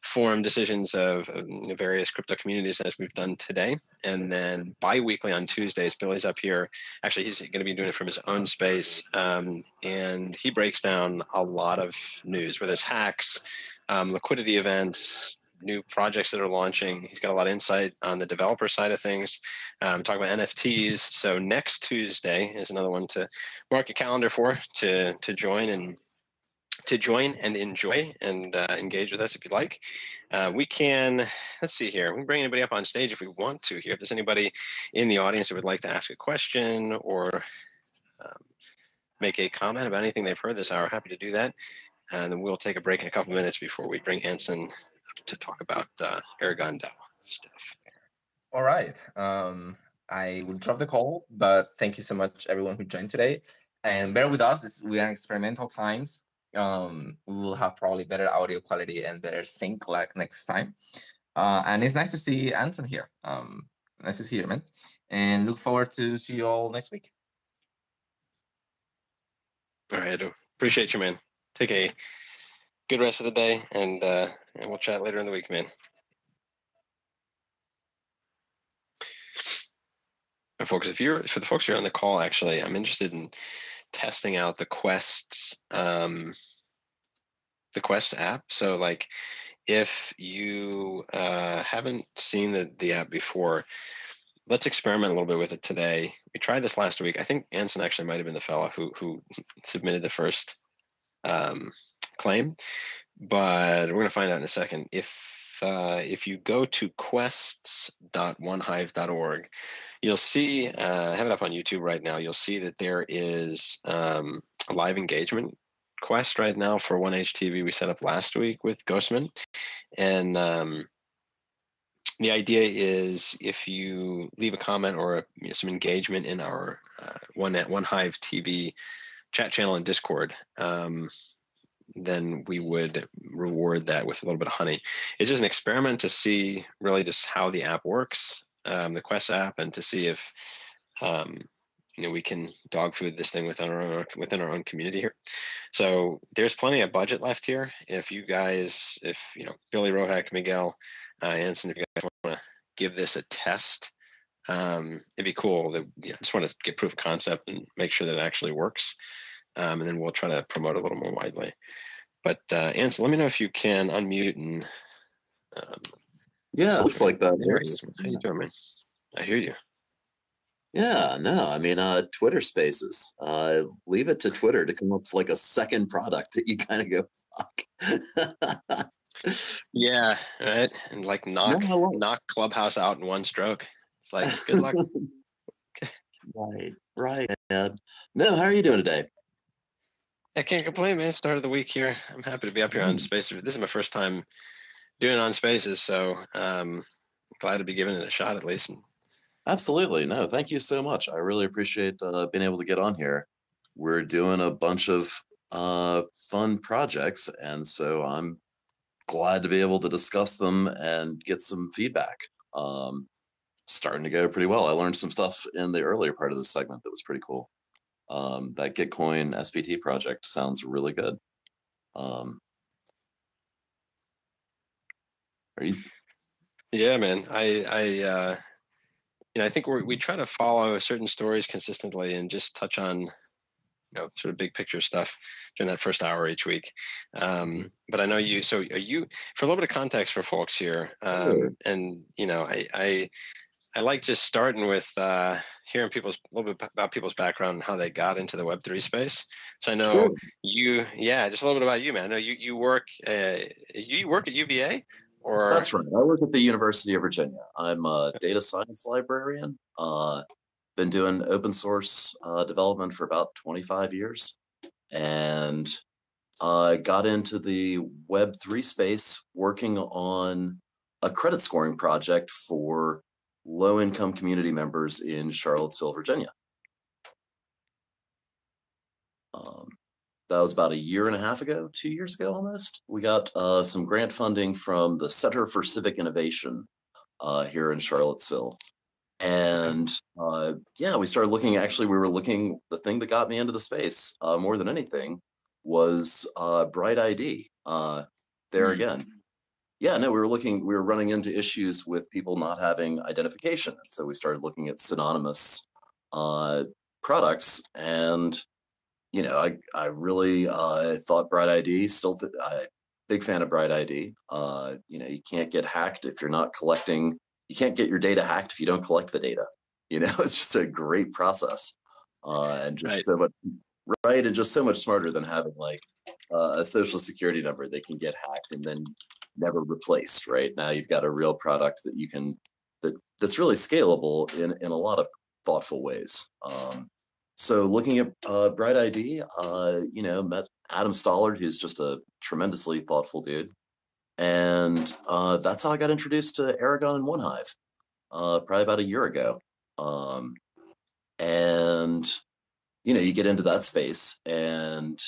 forum decisions of various crypto communities as we've done today, and then bi-weekly on Tuesdays, Billy's up here. Actually, he's going to be doing it from his own space, and he breaks down a lot of news, whether it's hacks, liquidity events, new projects that are launching. He's got a lot of insight on the developer side of things. Talk about NFTs. So next Tuesday is another one to mark your calendar for to join and enjoy and engage with us if you'd like. We can, let's see here. We can bring anybody up on stage if we want to here. If there's anybody in the audience that would like to ask a question or make a comment about anything they've heard this hour, happy to do that. And then we'll take a break in a couple minutes before we bring Anson up to talk about Aragon Dao stuff. All right. I will drop the call, but thank you so much, everyone who joined today. And bear with us. We are in experimental times. We will have probably better audio quality and better sync like next time. And it's nice to see Anson here. Nice to see you, man. And look forward to see you all next week. All right, I do. Appreciate you, man. Take a good rest of the day, and we'll chat later in the week, man. And folks, for the folks who are on the call, actually, I'm interested in testing out the Quest app. So, like, if you haven't seen the app before, let's experiment a little bit with it today. We tried this last week. I think Anson actually might have been the fellow who submitted the first claim, but we're going to find out in a second. If you go to quests.onehive.org, you'll see, I have it up on YouTube right now, you'll see that there is a live engagement quest right now for 1HTV we set up last week with Ghostman. And the idea is if you leave a comment or some engagement in our OneHive TV chat channel and Discord, then we would reward that with a little bit of honey. It's just an experiment to see really just how the app works, the Quest app, and to see if we can dog food this thing within our own community here. So there's plenty of budget left here. If Billy, Rohak, Miguel, Anson, if you guys want to give this a test, it'd be cool. I just want to get proof of concept and make sure that it actually works. And then we'll try to promote it a little more widely. But Anson, let me know if you can unmute and. Yeah, it looks like that. How you doing, man? I hear you. Yeah, no, I mean, Twitter Spaces. Leave it to Twitter to come up with like a second product that you kind of go, fuck. Yeah, right. And like knock Clubhouse out in one stroke. It's like good luck. Right. No, how are you doing today? I can't complain, man. Start of the week here. I'm happy to be up here on Spaces. This is my first time doing it on Spaces, so glad to be giving it a shot at least. Absolutely. No, thank you so much. I really appreciate being able to get on here. We're doing a bunch of fun projects, and so I'm glad to be able to discuss them and get some feedback. starting to go pretty well. I learned some stuff in the earlier part of the segment that was pretty cool. That Gitcoin SPT project sounds really good. Are you? Yeah, man. I think we try to follow certain stories consistently and just touch on, sort of big picture stuff during that first hour each week. But I know you. So are you? For a little bit of context for folks here, and I like just starting with hearing a little bit about people's background and how they got into the Web3 space. So I know just a little bit about you, man. I know you work at UVA, or That's right. I work at the University of Virginia. I'm a data science librarian. Been doing open source development for about 25 years, and got into the Web3 space working on a credit scoring project for low-income community members in Charlottesville, Virginia. That was about a year and a half ago, 2 years ago almost. We got some grant funding from the Center for Civic Innovation here in Charlottesville. And we started looking, the thing that got me into the space more than anything was Bright ID. There again. Yeah, no, we were running into issues with people not having identification. And so we started looking at synonymous products. And, I really thought Bright ID, big fan of Bright ID. You can't get hacked if you're not collecting, you can't get your data hacked if you don't collect the data. It's just a great process. And just so much, right, and just so much smarter than having like a social security number that can get hacked and then never replaced. Right now, you've got a real product that you can that's really scalable in a lot of thoughtful ways. So looking at Bright ID, met Adam Stollard, who's just a tremendously thoughtful dude, and that's how I got introduced to Aragon and OneHive, probably about a year ago. And you get into that space and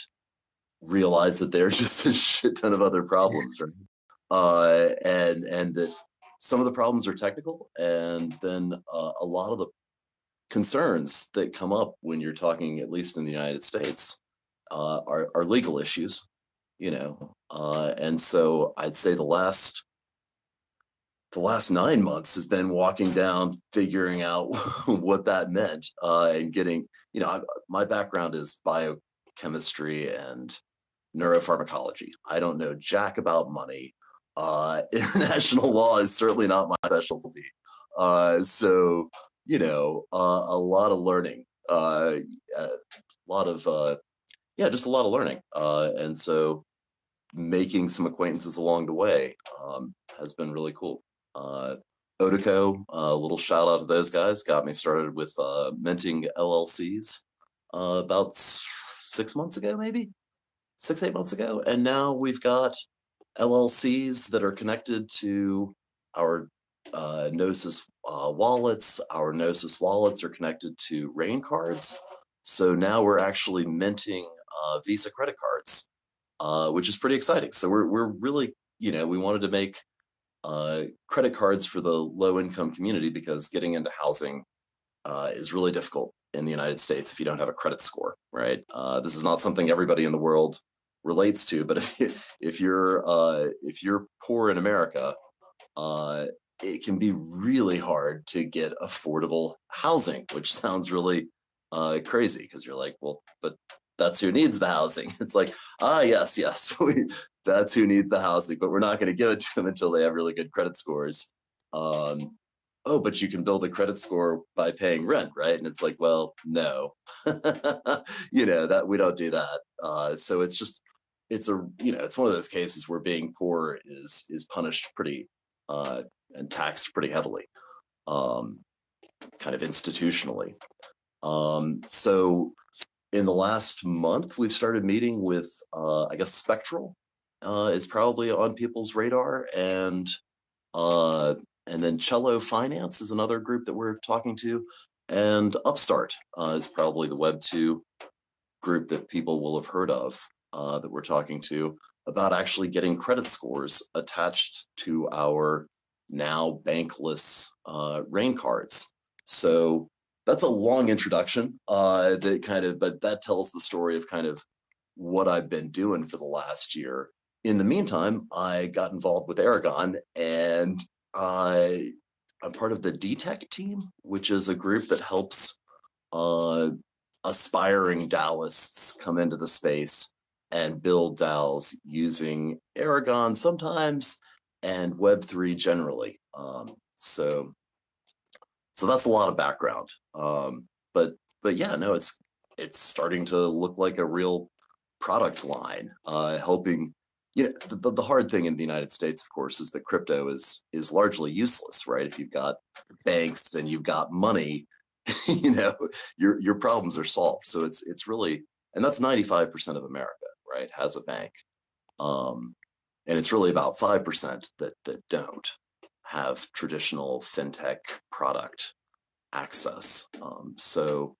realize that there's just a shit ton of other problems, right? And that some of the problems are technical, and then a lot of the concerns that come up when you're talking, at least in the United States, are legal issues, and so I'd say the last 9 months has been walking down, figuring out what that meant, and getting, my background is biochemistry and neuropharmacology. I don't know jack about money. International law is certainly not my specialty. So, a lot of learning, just a lot of learning. And so making some acquaintances along the way has been really cool. Otico, a little shout out to those guys, got me started with minting LLCs about 6 months ago, maybe 6-8 months ago. And now we've got LLCs that are connected to our Gnosis wallets. Our Gnosis wallets are connected to Rain cards. So now we're actually minting Visa credit cards, which is pretty exciting. So we're really, we wanted to make credit cards for the low income community because getting into housing is really difficult in the United States if you don't have a credit score, right? This is not something everybody in the world relates to, but if you're poor in America, it can be really hard to get affordable housing, which sounds really crazy because you're like, well, but that's who needs the housing. It's like, yes, that's who needs the housing, but we're not going to give it to them until they have really good credit scores. But you can build a credit score by paying rent, right? And it's like, well, no, that we don't do that. So it's just, it's one of those cases where being poor is punished pretty and taxed pretty heavily, kind of institutionally. So in the last month, we've started meeting with, I guess, Spectral is probably on people's radar, and then Cello Finance is another group that we're talking to, and Upstart is probably the Web2 group that people will have heard of that we're talking to about actually getting credit scores attached to our now bankless rain cards. So that's a long introduction but that tells the story of kind of what I've been doing for the last year. In the meantime, I got involved with Aragon, and I'm part of the DTech team, which is a group that helps aspiring Daoists come into the space and build DAOs using Aragon sometimes and Web3 generally. So that's a lot of background. But yeah, no, it's starting to look like a real product line, helping. The hard thing in the United States, of course, is that crypto is largely useless, right? If you've got banks and you've got money, your problems are solved. So it's really, and that's 95% of America, right, has a bank, and it's really about 5% that don't have traditional fintech product access. So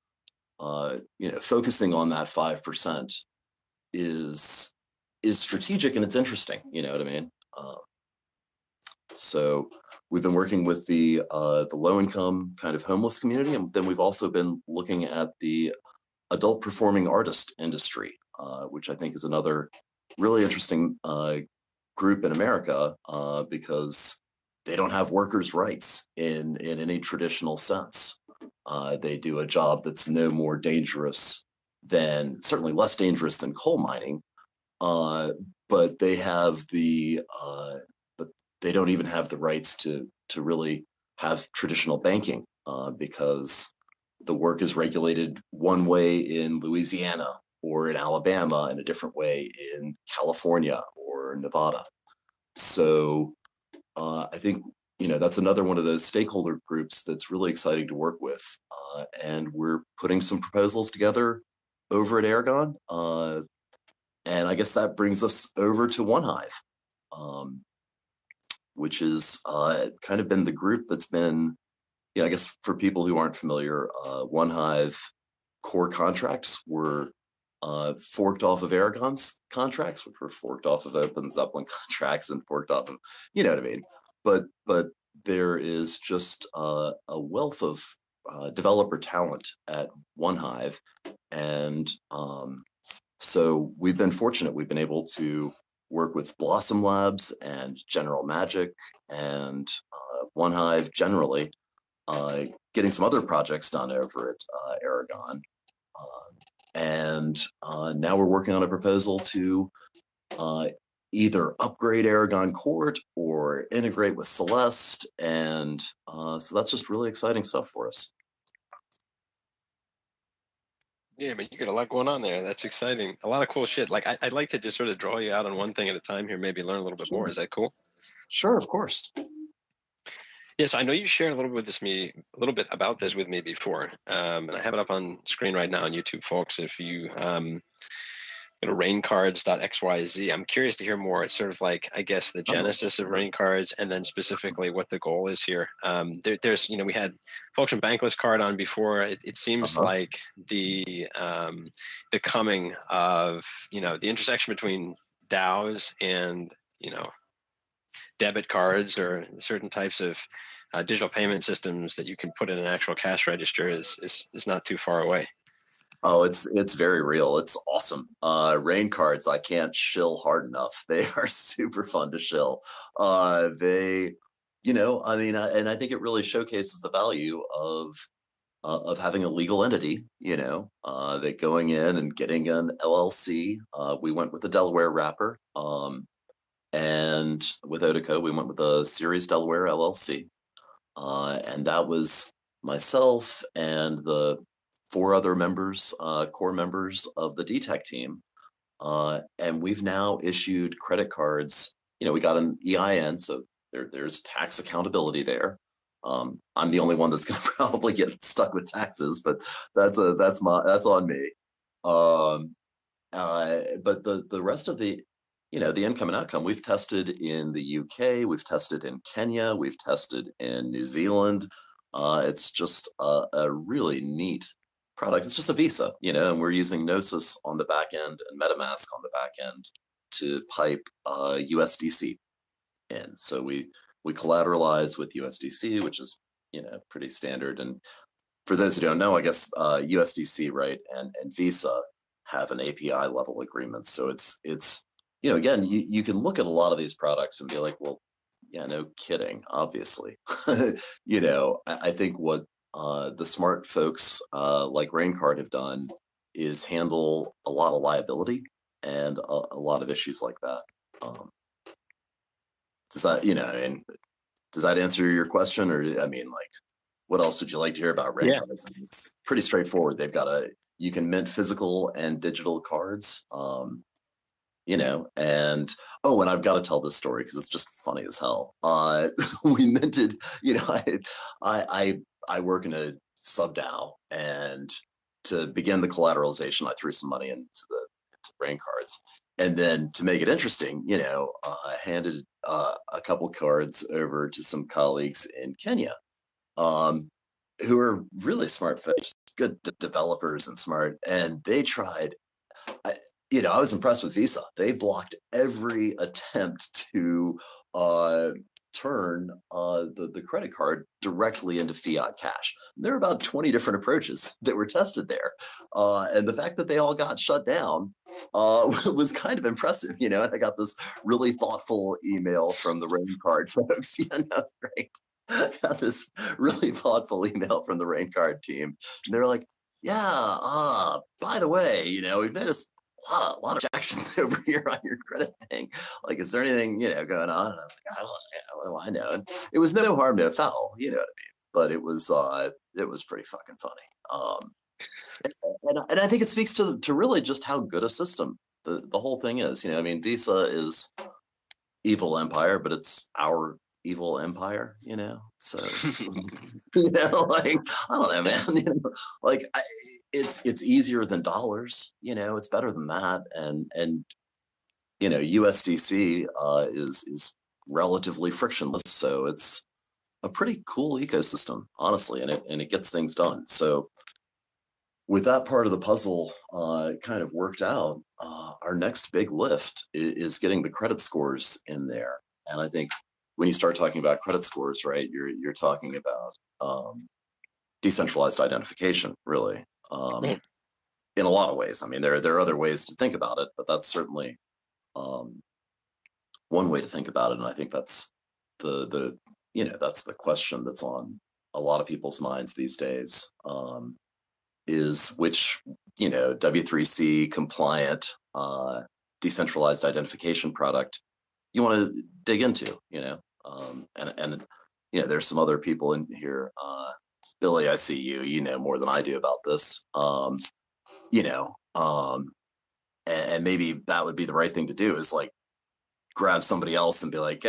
focusing on that 5% is strategic, and it's interesting. You know what I mean? So we've been working with the low income kind of homeless community, and then we've also been looking at the adult performing artist industry, which I think is another really interesting group in America because they don't have workers' rights in any traditional sense. They do a job that's no more dangerous than, certainly less dangerous than coal mining, but they have but they don't even have the rights to really have traditional banking because the work is regulated one way in Louisiana or in Alabama and a different way in California or Nevada. So I think that's another one of those stakeholder groups that's really exciting to work with, and we're putting some proposals together over at Aragon, and I guess that brings us over to OneHive, which is kind of been the group that's been, I guess for people who aren't familiar, OneHive core contracts were forked off of Aragon's contracts, which were forked off of Open Zeppelin contracts and forked off of, you know what I mean? But there is just a wealth of developer talent at OneHive, and so we've been fortunate. We've been able to work with Blossom Labs and General Magic and OneHive generally, getting some other projects done over at Aragon. And now we're working on a proposal to either upgrade Aragon Court or integrate with Celeste. And so that's just really exciting stuff for us. Yeah, man, you got a lot going on there. That's exciting. A lot of cool shit. Like, I'd like to just sort of draw you out on one thing at a time here, maybe learn a little bit more. Is that cool? Sure, of course. Yes, I know you shared a little bit about this with me before, and I have it up on screen right now on YouTube, folks. If you go to raincards.xyz, I'm curious to hear more. It's sort of like, I guess, the genesis of rain cards, and then specifically what the goal is here. There's, we had folks from Bankless Card on before. It seems like the coming of, the intersection between DAOs and, debit cards or certain types of digital payment systems that you can put in an actual cash register is not too far away. Oh, it's very real. It's awesome. Rain cards, I can't shill hard enough. They are super fun to shill. They, and I think it really showcases the value of having a legal entity, that going in and getting an LLC. We went with the Delaware wrapper. And with Otico, we went with a Series Delaware LLC. And that was myself and the 4 other members, core members of the DTech team. And we've now issued credit cards. We got an EIN, so there's tax accountability there. I'm the only one that's going to probably get stuck with taxes, but that's on me. But the rest of the income and outcome, we've tested in the UK, we've tested in Kenya, we've tested in New Zealand. It's just a really neat product. It's just a Visa, and we're using Gnosis on the back end and MetaMask on the back end to pipe USDC in. So we we collateralize with USDC, which is, pretty standard. And for those who don't know, I guess USDC, right, and Visa have an API level agreement. So it's again, you can look at a lot of these products and be like, well, yeah, no kidding, obviously. I think what the smart folks like Raincard have done is handle a lot of liability and a lot of issues like that. Does that, does that answer your question? Or, I mean, like, what else would you like to hear about Yeah. Raincard? It's pretty straightforward. They've got you can mint physical and digital cards. And and I've got to tell this story because it's just funny as hell. We minted, I work in a sub DAO, and to begin the collateralization, I threw some money into rain cards. And then to make it interesting, I handed a couple cards over to some colleagues in Kenya, who are really smart folks, good developers and smart, and they tried. I was impressed with Visa. They blocked every attempt to turn the credit card directly into fiat cash. There are about 20 different approaches that were tested there. And the fact that they all got shut down was kind of impressive, and I got this really thoughtful email from the Raincard folks. Great. Got this really thoughtful email from the Raincard team. And they're like, yeah, by the way, we've noticed a lot of objections over here on your credit thing. Like, is there anything, going on? And I was like, what do I know? And it was no harm, no foul, you know what I mean? But it was pretty fucking funny. And I think it speaks to really just how good a system the whole thing is. Visa is evil empire, but it's our evil empire, so like, I don't know, man. Like, it's easier than dollars, it's better than that. And USDC is relatively frictionless, so it's a pretty cool ecosystem, honestly, and it gets things done. So with that part of the puzzle kind of worked out, our next big lift is getting the credit scores in there. And I think when you start talking about credit scores, right, you're talking about decentralized identification, really, in a lot of ways. I mean, there are other ways to think about it, but that's certainly one way to think about it. And I think that's that's the question that's on a lot of people's minds these days. Is which W3C compliant decentralized identification product you want to dig into, and there's some other people in here. Billy, I see you know more than I do about this. And maybe that would be the right thing to do, is like grab somebody else and be like,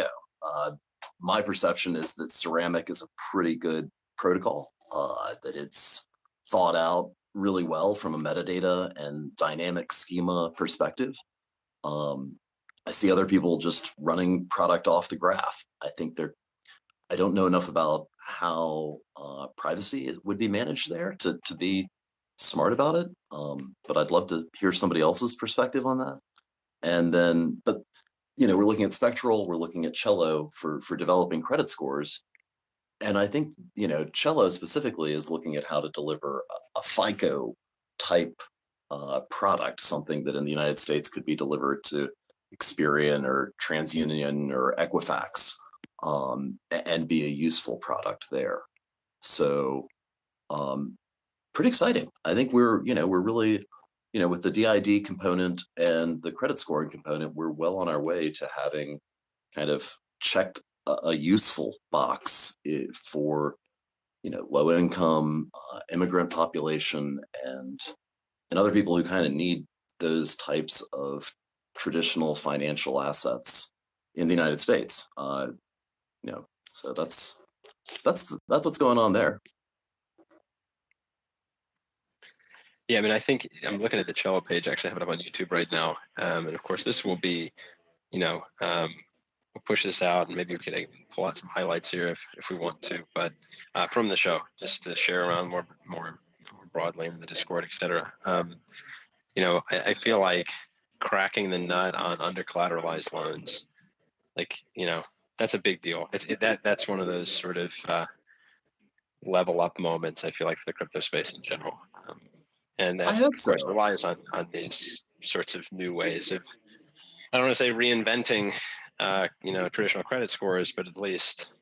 my perception is that Ceramic is a pretty good protocol, that it's thought out really well from a metadata and dynamic schema perspective. I see other people just running product off the graph. I don't know enough about how privacy would be managed there to be smart about it. But I'd love to hear somebody else's perspective on that. And then, but we're looking at Spectral, we're looking at Cello for developing credit scores. And I think, Cello specifically is looking at how to deliver a FICO type product, something that in the United States could be delivered to Experian or TransUnion or Equifax, and be a useful product there. So pretty exciting. I think we're really, with the DID component and the credit scoring component, we're well on our way to having kind of checked a useful box for low income immigrant population and other people who kind of need those types of traditional financial assets in the United States. So that's what's going on there. Yeah, I mean, I think I'm looking at the Cello page. Actually, I have it up on YouTube right now, and of course, this will be, we'll push this out, and maybe we could pull out some highlights here if we want to. But from the show, just to share around more broadly in the Discord, etc. I feel like cracking the nut on under collateralized loans, like that's a big deal. That's one of those sort of level up moments, I feel like, for the crypto space in general. And I that, hope of course, so. relies on these sorts of new ways of, I don't want to say reinventing, traditional credit scores, but at least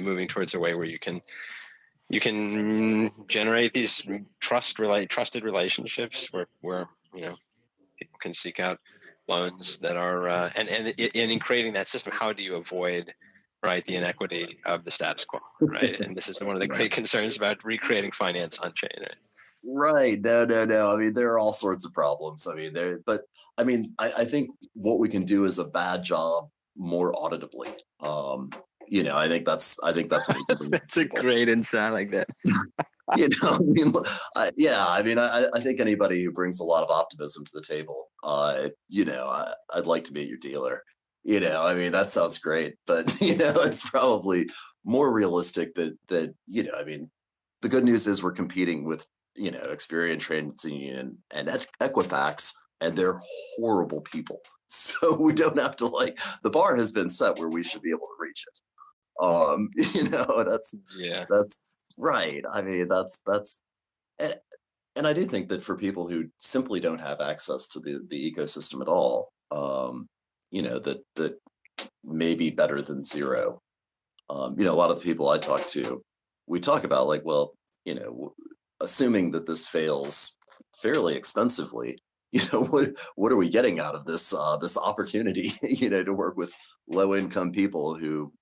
moving towards a way where you can generate these trusted relationships where people can seek out loans that are and in creating that system. How do you avoid, right, the inequity of the status quo, right? And this is one of the great concerns about recreating finance on chain, right? Right. No. I mean, there are all sorts of problems. I mean, I think what we can do is a bad job more auditably. I think that's what we can do. That's a great insight, like that. I mean, I think anybody who brings a lot of optimism to the table, I'd like to be your dealer. I mean, that sounds great, but it's probably more realistic that I mean, the good news is we're competing with Experian, TransUnion, and Equifax, and they're horrible people. So we don't have to the bar has been set where we should be able to reach it. That's right. I mean, that's and I do think that for people who simply don't have access to the ecosystem at all, that may be better than zero. A lot of the people I talk to, we talk about assuming that this fails fairly expensively, what are we getting out of this opportunity, to work with low income people who,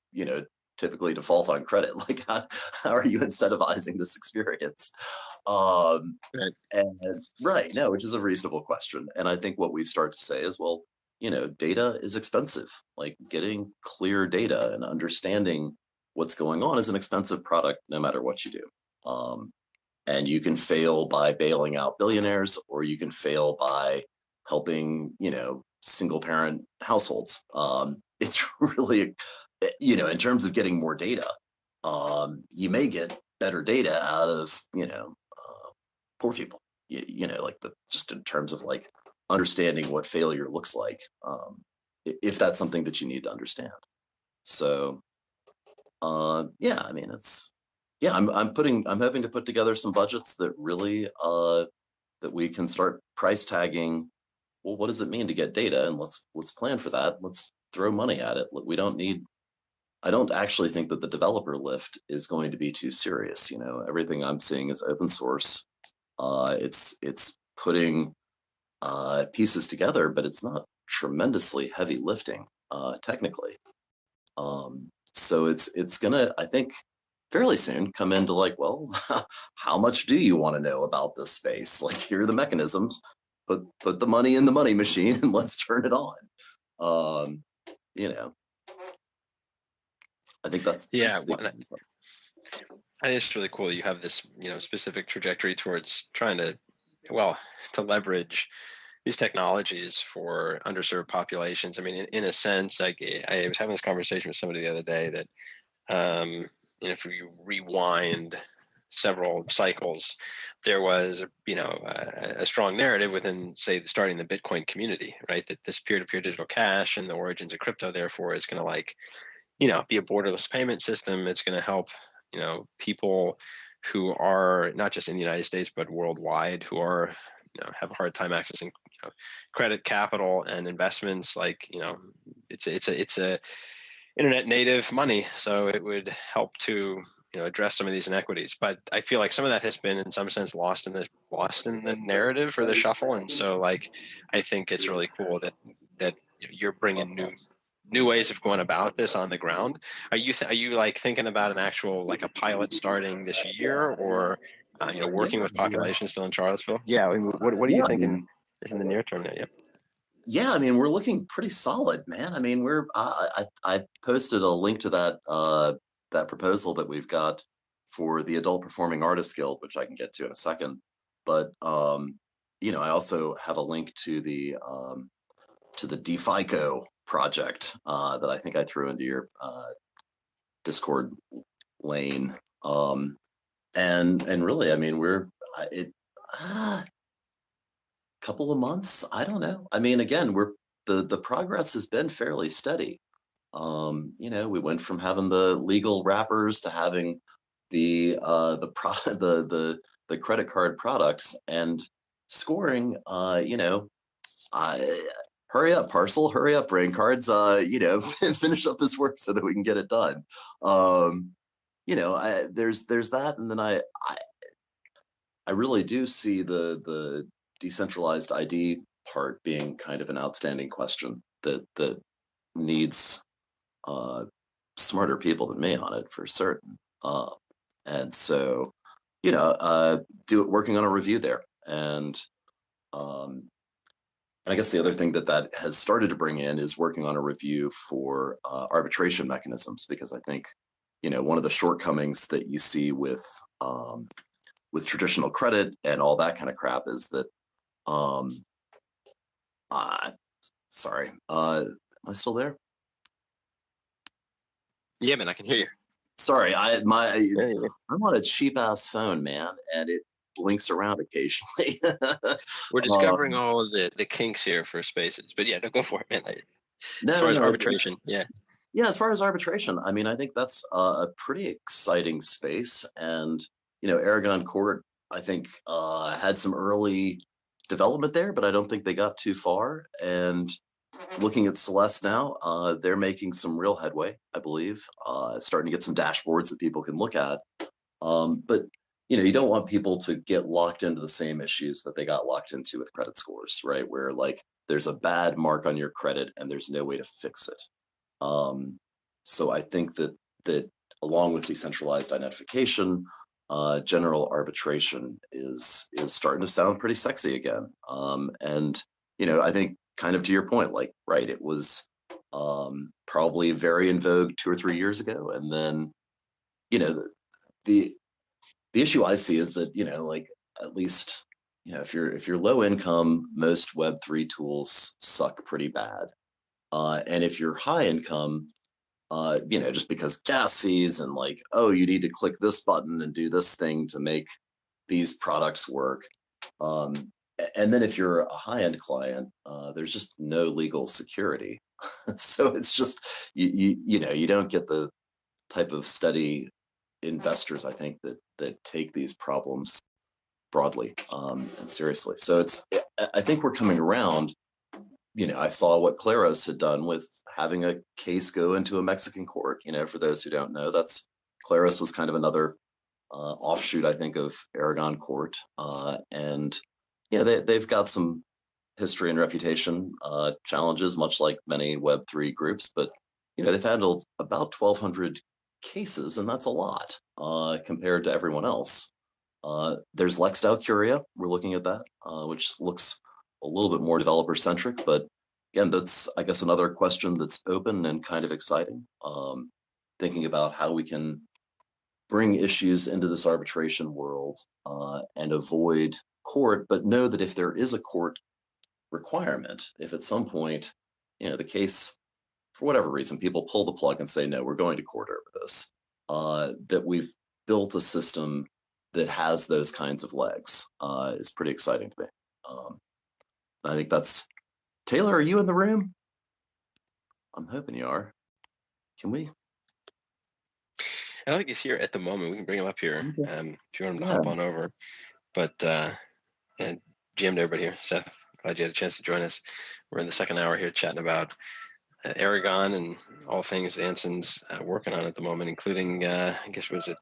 typically default on credit? Like, how are you incentivizing this experience? Right. And right, no, which is a reasonable question. And I think what we start to say is, well, data is expensive. Like, getting clear data and understanding what's going on is an expensive product, no matter what you do. And you can fail by bailing out billionaires, or you can fail by helping, single parent households. It's really, in terms of getting more data, you may get better data out of, poor people, just in terms of understanding what failure looks like, if that's something that you need to understand. So, yeah, I mean, I'm hoping to put together some budgets that really, that we can start price tagging. Well, what does it mean to get data? And let's plan for that. Let's throw money at it. I don't actually think that the developer lift is going to be too serious. Everything I'm seeing is open source. It's putting pieces together, but it's not tremendously heavy lifting technically. So it's gonna, I think, fairly soon come into well, how much do you want to know about this space? Here are the mechanisms. Put the money in the money machine and let's turn it on. I think that's I think it's really cool that you have this, specific trajectory towards trying to leverage these technologies for underserved populations. I mean, in a sense, I was having this conversation with somebody the other day that, if you rewind several cycles, there was, a strong narrative within, say, starting the Bitcoin community, right? That this peer-to-peer digital cash and the origins of crypto, therefore, is going to be a borderless payment system. It's going to help, people who are not just in the United States, but worldwide, who are, have a hard time accessing, credit, capital, and investments. It's a internet native money, so it would help to address some of these inequities. But I feel like some of that has been, in some sense, lost in the narrative or the shuffle. And so, I think it's really cool that you're bringing new ways of going about this on the ground. Are you thinking about an actual a pilot starting this year, or working with populations still in Charlottesville? Yeah, I mean, what are you thinking is in the near term? Yeah. Yeah, I mean, we're looking pretty solid, man. I mean, we're I posted a link to that proposal that we've got for the Adult Performing Artists Guild, which I can get to in a second. But I also have a link to the DeFico project that I think I threw into your Discord lane. And really, I mean, we're couple of months, I don't know. I mean, again, the progress has been fairly steady. We went from having the legal wrappers to having the credit card products and scoring. Hurry up, parcel, hurry up, brain cards. Finish up this work so that we can get it done. There's that, and then I really do see the decentralized ID part being kind of an outstanding question that needs smarter people than me on it for certain. And so, working on a review there. And I guess the other thing that has started to bring in is working on a review for arbitration mechanisms, because I think, one of the shortcomings that you see with traditional credit and all that kind of crap is that, sorry, am I still there? Yeah, man, I can hear you. Sorry, I'm on a cheap ass phone, man, and it blinks around occasionally. We're discovering all of the kinks here for spaces, but yeah, don't go for it, man. No, as far as no, arbitration, yeah. Yeah, as far as arbitration, I mean, I think that's a pretty exciting space. And, Aragon Court, I think, had some early development there, but I don't think they got too far. And looking at Celeste now, they're making some real headway, I believe, starting to get some dashboards that people can look at. But, you don't want people to get locked into the same issues that they got locked into with credit scores, right? Where like there's a bad mark on your credit and there's no way to fix it. So I think that along with decentralized identification, general arbitration is starting to sound pretty sexy again. And I think kind of to your point, like, right, it was probably very in vogue 2 or 3 years ago, and then the issue I see is that like at least if you're low income, most Web3 tools suck pretty bad. And if you're high income, just because gas fees and like, oh, you need to click this button and do this thing to make these products work. And then if you're a high end client, there's just no legal security. So it's just, you don't get the type of steady investors, I think, that take these problems broadly and seriously. So I think we're coming around. I saw what Claros had done with having a case go into a Mexican court. For those who don't know, Claros was kind of another offshoot, I think, of Aragon Court. And they've got some history and reputation challenges, much like many Web3 groups. But they've handled about 1,200 cases, and that's a lot compared to everyone else. There's LexDAO Curia. We're looking at that, which looks a little bit more developer centric, but again, that's, I guess, another question that's open and kind of exciting. Thinking about how we can bring issues into this arbitration world and avoid court, but know that if there is a court requirement, if at some point, the case, for whatever reason, people pull the plug and say, no, we're going to court over this, that we've built a system that has those kinds of legs is pretty exciting to me. I think that's Taylor. Are you in the room? I'm hoping you are. Can we? I don't think he's here at the moment. We can bring him up here if you want him to hop on over. But and GM to everybody here. Seth, glad you had a chance to join us. We're in the second hour here chatting about Aragon and all things Anson's working on at the moment, including I guess was it.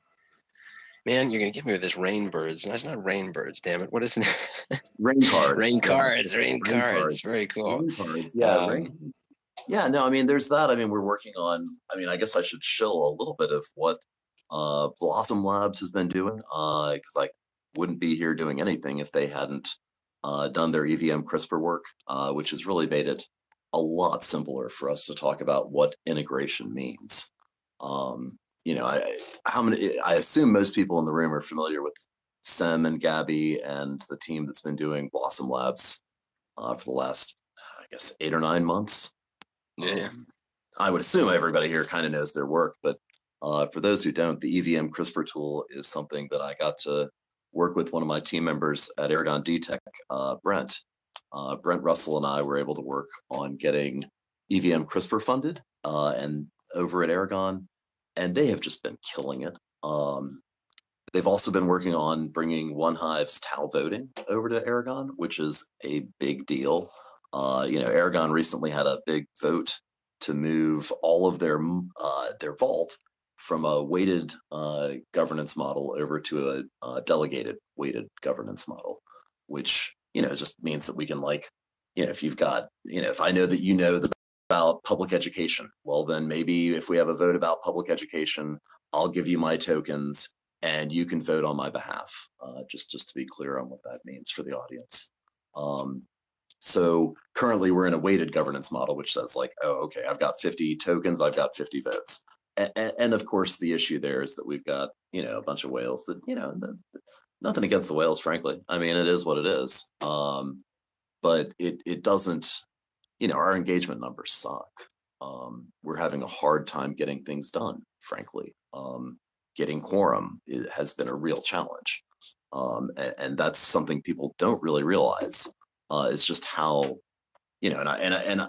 Man, you're gonna give me with this Rainbirds. No, it's not Rainbirds. Damn it! What is it? Rain cards. Rain cards. Rain cards. Very cool. Rain cards. Yeah. Rain. Yeah. No. I mean, there's that. I mean, we're working on. I mean, I guess I should shill a little bit of what Blossom Labs has been doing, because I wouldn't be here doing anything if they hadn't done their EVM CRISPR work, which has really made it a lot simpler for us to talk about what integration means. I assume most people in the room are familiar with Sem and Gabby and the team that's been doing Blossom Labs for the last, I guess, 8 or 9 months. Yeah. I would assume everybody here kind of knows their work, but for those who don't, the EVM CRISPR tool is something that I got to work with one of my team members at Aragon DTech, Brent. Brent Russell and I were able to work on getting EVM CRISPR funded and over at Aragon, and they have just been killing it. They've also been working on bringing OneHive's Tau voting over to Aragon, which is a big deal. Aragon recently had a big vote to move all of their vault from a weighted governance model over to a delegated weighted governance model, which just means that we can if you've got if I know that about public education, well then maybe if we have a vote about public education, I'll give you my tokens and you can vote on my behalf. Just to be clear on what that means for the audience. So currently we're in a weighted governance model, which says oh, okay, I've got 50 tokens, I've got 50 votes. And of course the issue there is that we've got, a bunch of whales that, nothing against the whales, frankly. I mean, it is what it is. But it doesn't, our engagement numbers suck. We're having a hard time getting things done, frankly. Getting quorum has been a real challenge. And that's something people don't really realize. It's just how, and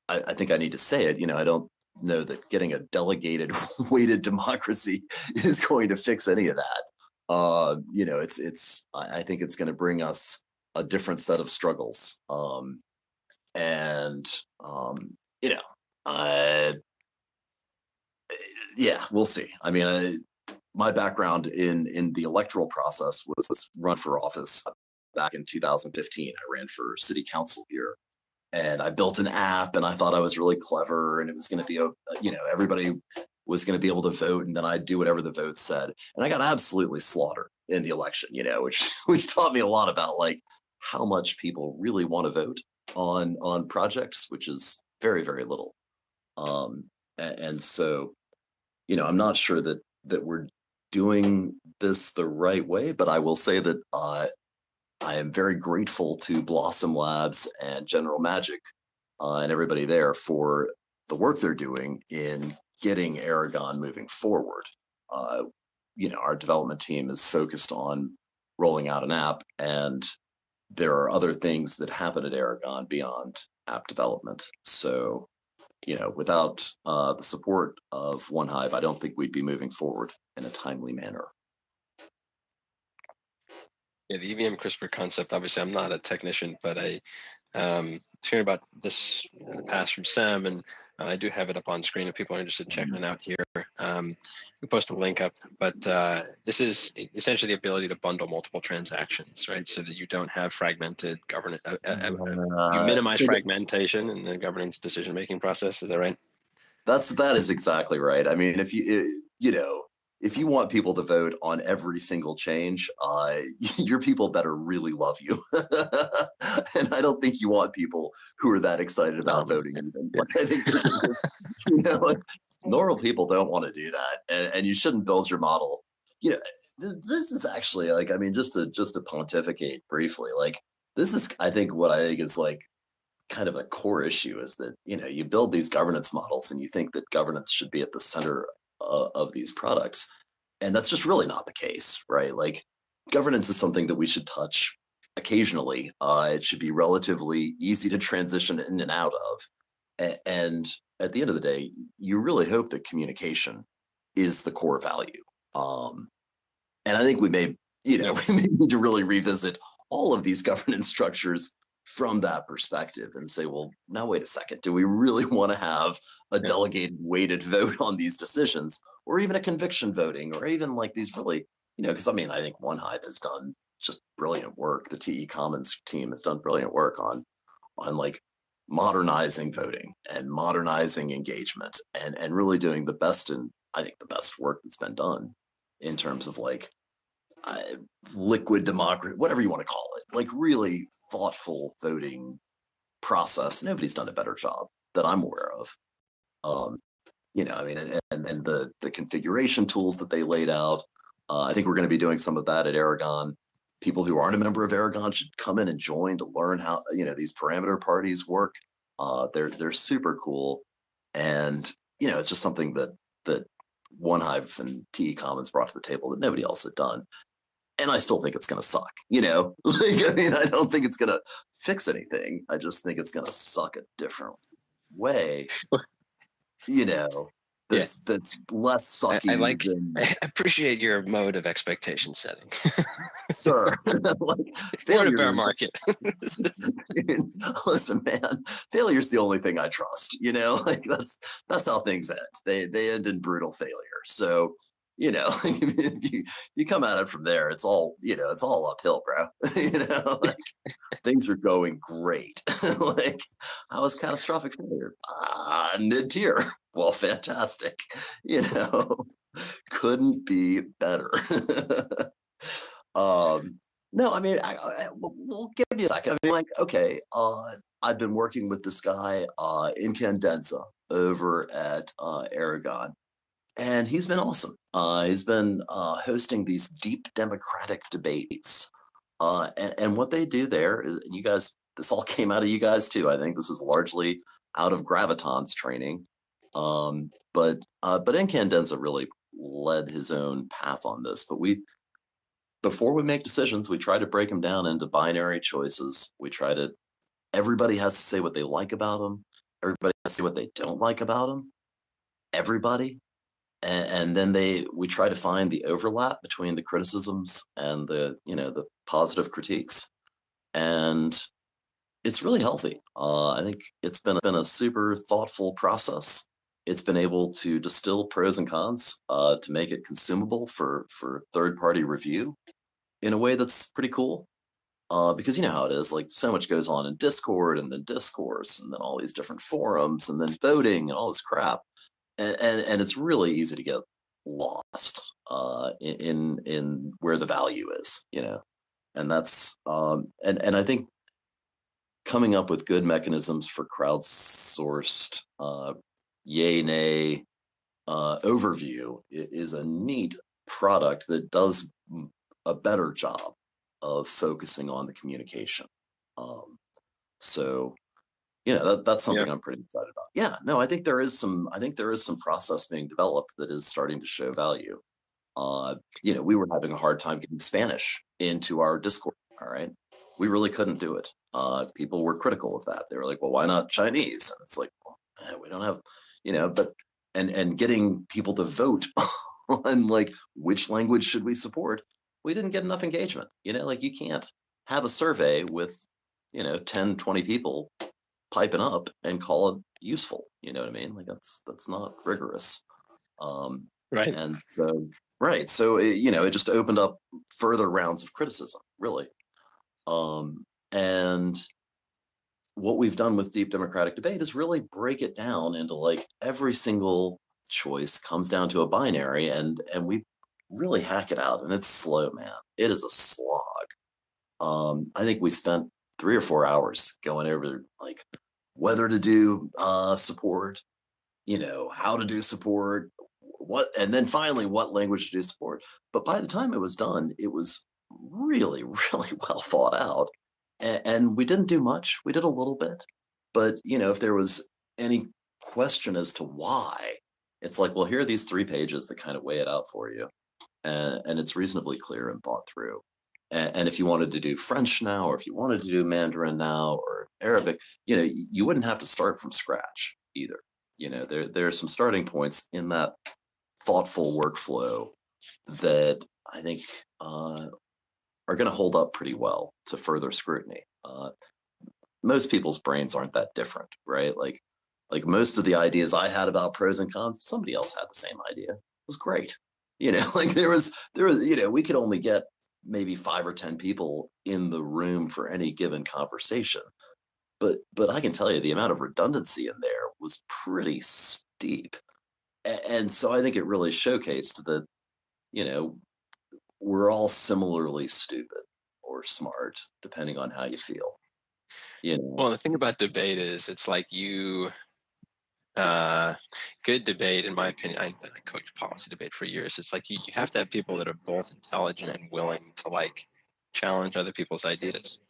I think I need to say it, I don't know that getting a delegated weighted democracy is going to fix any of that. I think it's going to bring us a different set of struggles. Yeah, we'll see. I mean, my background in the electoral process was run for office back in 2015. I ran for city council here, and I built an app, and I thought I was really clever, and it was going to be everybody was going to be able to vote, and then I'd do whatever the vote said, and I got absolutely slaughtered in the election, which taught me a lot about how much people really want to vote on projects, which is very, very little. And so, I'm not sure that we're doing this the right way, but I will say that I am very grateful to Blossom Labs and General Magic and everybody there for the work they're doing in getting Aragon moving forward. Our development team is focused on rolling out an app, and there are other things that happen at Aragon beyond app development. So, without the support of OneHive, I don't think we'd be moving forward in a timely manner. Yeah, the EVM CRISPR concept, obviously I'm not a technician, but I was hearing about this in the past from Sam, and I do have it up on screen if people are interested in checking it out here. We post a link up, but this is essentially the ability to bundle multiple transactions, right? So that you don't have fragmented governance. You minimize fragmentation in the governance decision-making process. Is that right? That is exactly right. I mean, if you want people to vote on every single change, your people better really love you. And I don't think you want people who are that excited about voting. Even. I think normal people don't want to do that, and you shouldn't build your model. This is actually just to pontificate briefly. This is, I think, what I think is kind of a core issue is that you build these governance models and you think that governance should be at the center of these products, and that's just really not the case, right? Governance is something that we should touch occasionally. It should be relatively easy to transition in and out of, and at the end of the day, you really hope that communication is the core value. And I think we may we may need to really revisit all of these governance structures from that perspective and say, well, now wait a second, do we really want to have a delegated weighted vote on these decisions, or even a conviction voting, or even these really, because I think OneHive has done just brilliant work. The TE Commons team has done brilliant work on modernizing voting and modernizing engagement and really doing the best, and I think the best work that's been done in terms of liquid democracy, whatever you want to call it, really thoughtful voting process. Nobody's done a better job that I'm aware of. And the configuration tools that they laid out. I think we're going to be doing some of that at Aragon. People who aren't a member of Aragon should come in and join to learn how these parameter parties work. They're super cool, and it's just something that OneHive and TE Commons brought to the table that nobody else had done. And I still think it's going to suck, I don't think it's going to fix anything. I just think it's going to suck a different way. you know, Yeah. that's less sucky than I appreciate your mode of expectation setting. sir. Like We're in a failure. bear market. Listen, man, failure's the only thing I trust. You know, like that's how things end. They end in brutal failure. So, you know, if you come at it from there, it's all, you know, it's all uphill, bro. You know, like things are going great. Like how was catastrophic failure? Mid-tier. Well, fantastic. You know, couldn't be better. No, I mean, we'll give you a second. I mean, like, okay, I've been working with this guy in Candenza over at Aragon, and he's been awesome. He's been hosting these deep democratic debates, and what they do there is, you guys, this all came out of you guys too. I think this is largely out of Graviton's training, but Incandenza really led his own path on this. But before we make decisions, we try to break them down into binary choices. Everybody has to say what they like about them. Everybody has to say what they don't like about them. Everybody. And then we try to find the overlap between the criticisms and the positive critiques. And it's really healthy. I think it's been a super thoughtful process. It's been able to distill pros and cons to make it consumable for third-party review in a way that's pretty cool. Because you know how it is, like so much goes on in Discord and then discourse and then all these different forums and then voting and all this crap. And it's really easy to get lost in where the value is, you know. And that's and I think coming up with good mechanisms for crowdsourced yay nay overview is a neat product that does a better job of focusing on the communication. So you know, that's something I'm pretty excited about. Yeah, no, I think there is some process being developed that is starting to show value. You know, we were having a hard time getting Spanish into our Discord. All right, we really couldn't do it. People were critical of that. They were like, "Well, why not Chinese?" And it's like, well, we don't have, you know. But and getting people to vote on like which language should we support, we didn't get enough engagement. You know, like you can't have a survey with 10, 20 people piping up and call it useful. You know what I mean? Like that's not rigorous. Right. And so, right. So, it just opened up further rounds of criticism, really. And what we've done with deep democratic debate is really break it down into like every single choice comes down to a binary, and we really hack it out. And it's slow, man. It is a slog. I think we spent 3 or 4 hours going over like whether to do support, how to do support, and then finally what language to do support. But by the time it was done, it was really, really well thought out. And we didn't do much. We did a little bit. But, if there was any question as to why, it's like, well, here are these 3 pages that kind of weigh it out for you. And it's reasonably clear and thought through. And if you wanted to do French now, or if you wanted to do Mandarin now, or Arabic, you wouldn't have to start from scratch either. There are some starting points in that thoughtful workflow that I think are going to hold up pretty well to further scrutiny. Most people's brains aren't that different, right? Like most of the ideas I had about pros and cons, somebody else had the same idea. It was great. Like there was, we could only get maybe 5 or 10 people in the room for any given conversation. But I can tell you the amount of redundancy in there was pretty steep. And so I think it really showcased that, we're all similarly stupid or smart, depending on how you feel. Well, the thing about debate is it's like good debate, in my opinion, I coached policy debate for years. It's like you have to have people that are both intelligent and willing to like challenge other people's ideas.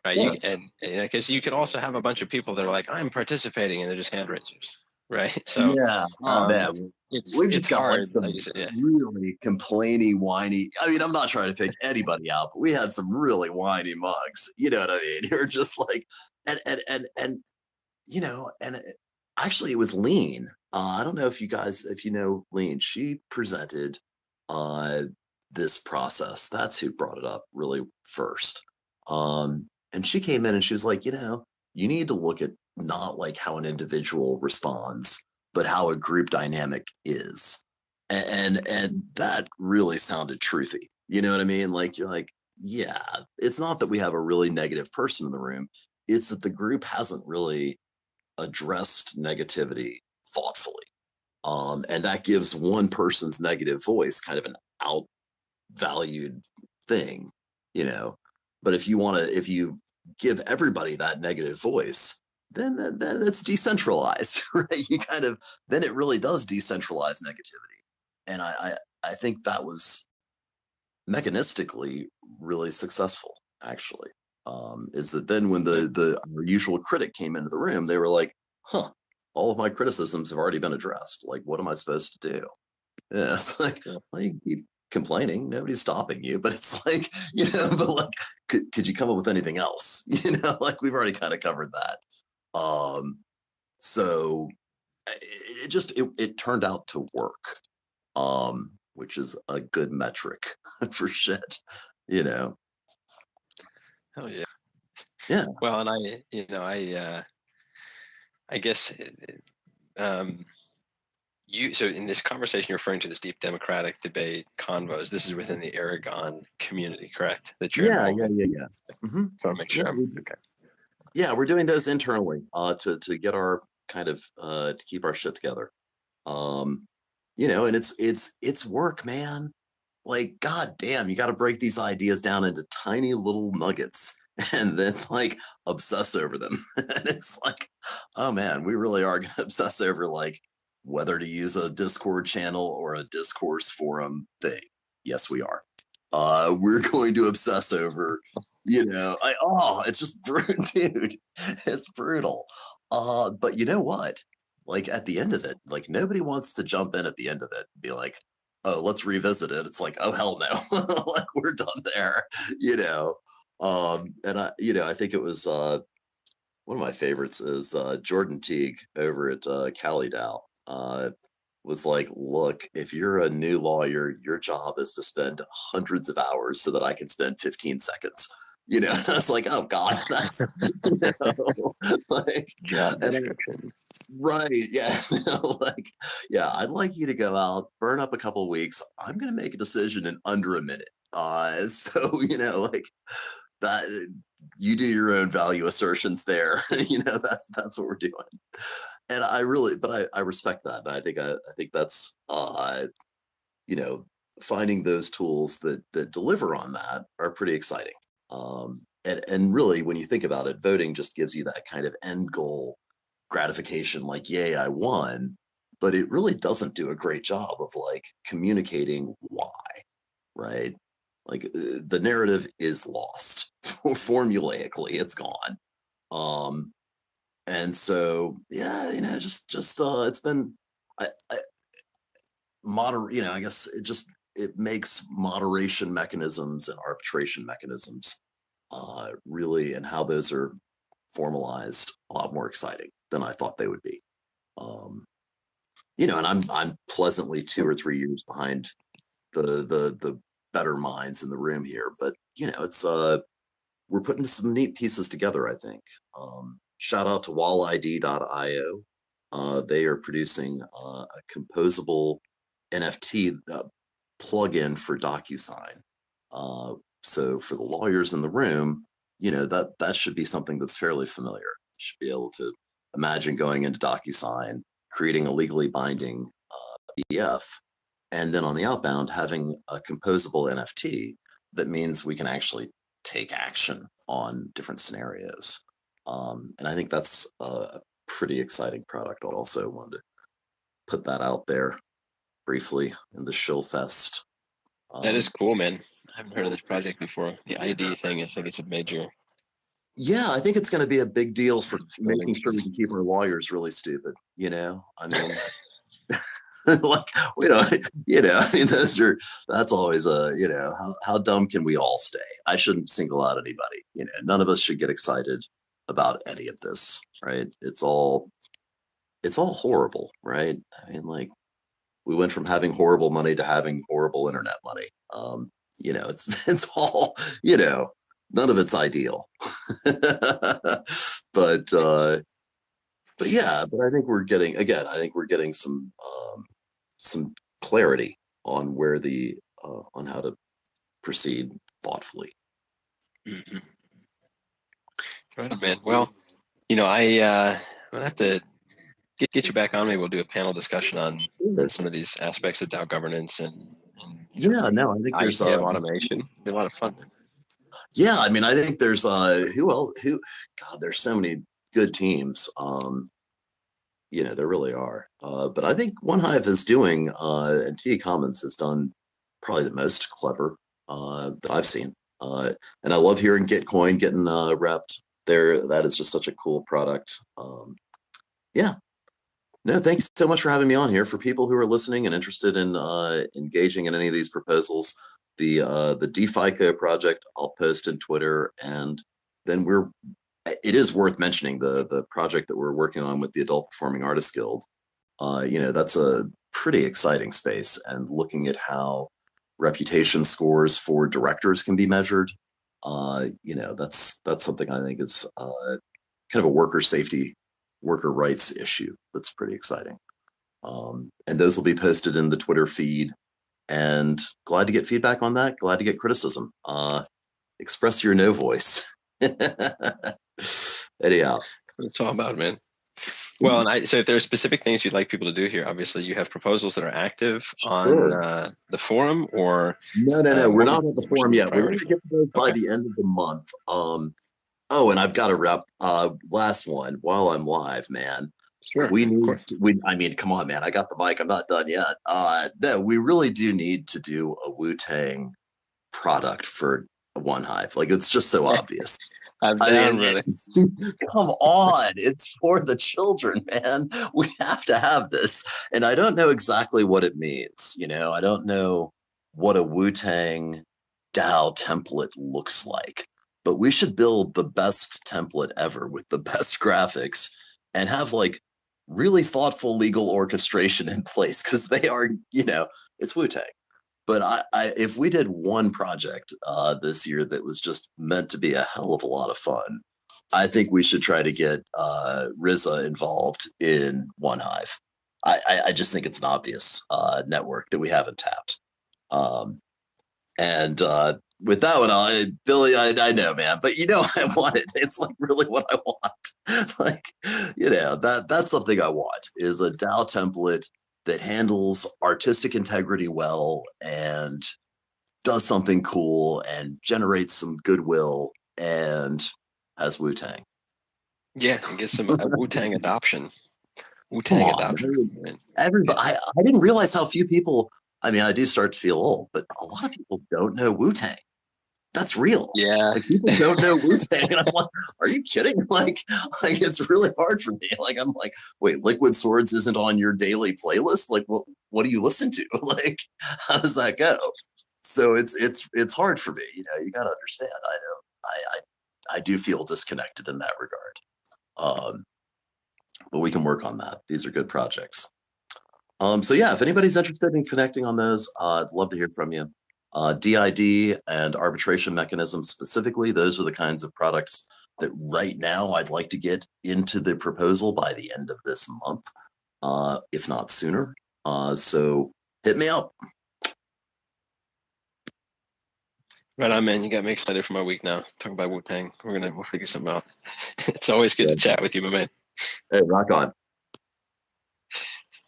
Right. Yeah. Because you could also have a bunch of people that are like, I'm participating, and they're just hand raisers. Right. So yeah. Oh man. We've just got hard, like some really complainy, whiny. I mean, I'm not trying to pick anybody out, but we had some really whiny mugs. You know what I mean? You're just like, and actually it was lean. I don't know if you know Lean, she presented uh, this process. That's who brought it up really first. And she came in and she was like, you need to look at not like how an individual responds, but how a group dynamic is. And that really sounded truthy. You know what I mean? Like you're like, yeah, it's not that we have a really negative person in the room. It's that the group hasn't really addressed negativity thoughtfully. And that gives one person's negative voice kind of an outvalued thing, you know. But if you give everybody that negative voice, then it's decentralized, right? You kind of then it really does decentralize negativity, and I think that was mechanistically really successful, actually. Is that then when the our usual critic came into the room, they were like, "Huh, all of my criticisms have already been addressed. Like, what am I supposed to do?" Yeah, it's like, Yeah. well, you can keep complaining. Nobody's stopping you, but it's like, but like, could you come up with anything else? Like we've already kind of covered that. So it turned out to work, which is a good metric for shit, you know. Oh yeah. Yeah. Well, and I guess so in this conversation you're referring to this deep democratic debate convos. This is within the Aragon community, correct? That you're Yeah, involved in. yeah. Mm-hmm. So I'll make sure I'm okay. Yeah, we're doing those internally to get our kind of to keep our shit together. And it's work, man. Like, god damn, you got to break these ideas down into tiny little nuggets and then like obsess over them. And it's like, oh man, we really are gonna obsess over like whether to use a Discord channel or a discourse forum thing. Yes, we are. We're going to obsess over, it's just brutal, dude. It's brutal. But you know what? Like at the end of it, like nobody wants to jump in at the end of it and be like, oh, let's revisit it. It's like, oh hell no. Like we're done there, And I think it was one of my favorites is Jordan Teague over at Cali Dao. Was like, look, if you're a new lawyer, your job is to spend hundreds of hours so that I can spend 15 seconds. I was like, oh God, that's like Job description. Right. Yeah. Like, yeah, I'd like you to go out, burn up a couple weeks. I'm gonna make a decision in under a minute. So like that you do your own value assertions there. That's what we're doing. And I respect that. And I think that's finding those tools that deliver on that are pretty exciting. And really when you think about it, voting just gives you that kind of end goal gratification, like, yay, I won, but it really doesn't do a great job of like communicating why, right? Like the narrative is lost formulaically, it's gone. And so yeah, just it's been I I guess it makes moderation mechanisms and arbitration mechanisms really, and how those are formalized, a lot more exciting than I thought they would be. And I'm pleasantly 2 or 3 years behind the better minds in the room here, but it's we're putting some neat pieces together, I think. Shout out to wallid.io. They are producing a composable NFT plugin for DocuSign. So for the lawyers in the room, that should be something that's fairly familiar. You should be able to imagine going into DocuSign, creating a legally binding PDF, and then on the outbound having a composable NFT that means we can actually take action on different scenarios. And I think that's a pretty exciting product. I also wanted to put that out there briefly in the shill fest. That is cool, man. I haven't heard of this project before. The ID thing, I think it's a major. Yeah, I think it's going to be a big deal for making sure we space. can keep our lawyers really stupid. I mean, like I mean, that's always how dumb can we all stay? I shouldn't single out anybody. None of us should get excited about any of this, right? It's all it's all horrible, right? I mean, like, we went from having horrible money to having horrible internet money. It's all, none of it's ideal. but yeah, but I think we're getting some clarity on where on how to proceed thoughtfully. Mm-hmm. Right, man. Well, I'll have to get you back on. Maybe we'll do a panel discussion on some of these aspects of DAO governance and Yeah, no, I think there's ICM automation. It'd be a lot of fun. Yeah, I mean, I think there's God, there's so many good teams. There really are. But I think OneHive is doing, and TE Commons has done probably the most clever that I've seen. And I love hearing Gitcoin getting repped there. That is just such a cool product. Yeah. No, thanks so much for having me on here. For people who are listening and interested in engaging in any of these proposals, the DeFiCo project I'll post in Twitter, and then it is worth mentioning the project that we're working on with the Adult Performing Artists Guild. That's a pretty exciting space, and looking at how reputation scores for directors can be measured. That's something I think is kind of a worker safety, worker rights issue that's pretty exciting. And those will be posted in the Twitter feed. And glad to get feedback on that. Glad to get criticism. Express your no voice. Anyhow, That's what it's all about, man. Well, and so if there are specific things you'd like people to do here, obviously you have proposals that are active on the forum, or no, we're not at the forum yet. We're going to get to those by Okay. the end of the month. And I've got to wrap last one while I'm live, man. Sure. I mean, come on, man. I got the mic. I'm not done yet. No, we really do need to do a Wu-Tang product for OneHive. Like, it's just so obvious. I'm down, brother. Come on, it's for the children, man. We have to have this. And I don't know exactly what it means. I don't know what a Wu-Tang DAO template looks like, but we should build the best template ever with the best graphics and have like really thoughtful legal orchestration in place, because they are, it's Wu-Tang. But if we did one project this year that was just meant to be a hell of a lot of fun, I think we should try to get RZA involved in OneHive. I just think it's an obvious network that we haven't tapped. And with that one, Billy, I know, man, but I want it. It's like really what I want. Like, that's something I want, is a DAO template that handles artistic integrity well and does something cool and generates some goodwill and has Wu-Tang. Yeah, and get some Wu-Tang adoption. Wu-Tang adoption. Everybody, I didn't realize how few people, I mean, I do start to feel old, but a lot of people don't know Wu-Tang. That's real. Yeah. Like, people don't know Wu-Tang. And I'm like, are you kidding? Like it's really hard for me. Like, I'm like, wait, Liquid Swords isn't on your daily playlist? Like, what do you listen to? Like, how does that go? So it's hard for me. You got to understand. I know I do feel disconnected in that regard. But we can work on that. These are good projects. So yeah, if anybody's interested in connecting on those, I'd love to hear from you. DID and arbitration mechanisms specifically, those are the kinds of products that right now I'd like to get into the proposal by the end of this month, if not sooner. So hit me up. Right on, man. You got me excited for my week now. Talking about Wu-Tang. We'll figure something out. It's always good to chat with you, my man. Hey, rock on.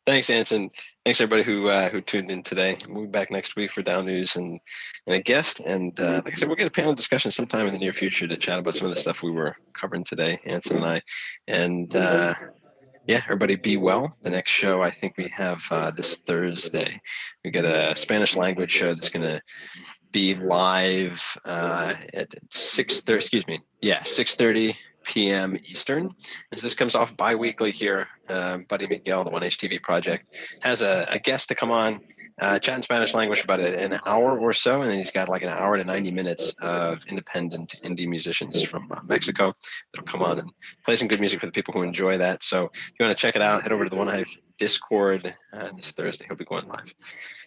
Thanks, Anson. Thanks everybody who tuned in today. We'll be back next week for Dao News and a guest. And like I said, we'll get a panel discussion sometime in the near future to chat about some of the stuff we were covering today, Anson and I. And yeah, everybody be well. The next show I think we have this Thursday. We got a Spanish language show that's going to be live at 6:30. Excuse me. Yeah, 6:30 p.m. Eastern. As this comes off bi-weekly here, Buddy Miguel, the 1HTV project, has a guest to come on chat in Spanish language for about an hour or so, and then he's got like an hour to 90 minutes of independent indie musicians from Mexico that'll come on and play some good music for the people who enjoy that. So if you want to check it out, head over to the One Hive Discord this Thursday. He'll be going live.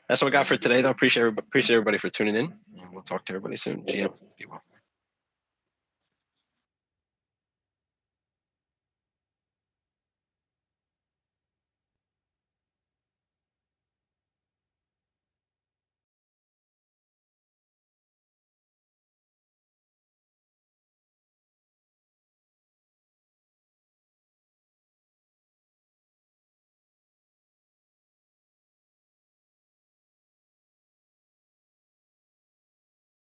That's what we got for today, though. Appreciate everybody for tuning in, and we'll talk to everybody soon. GM, be well.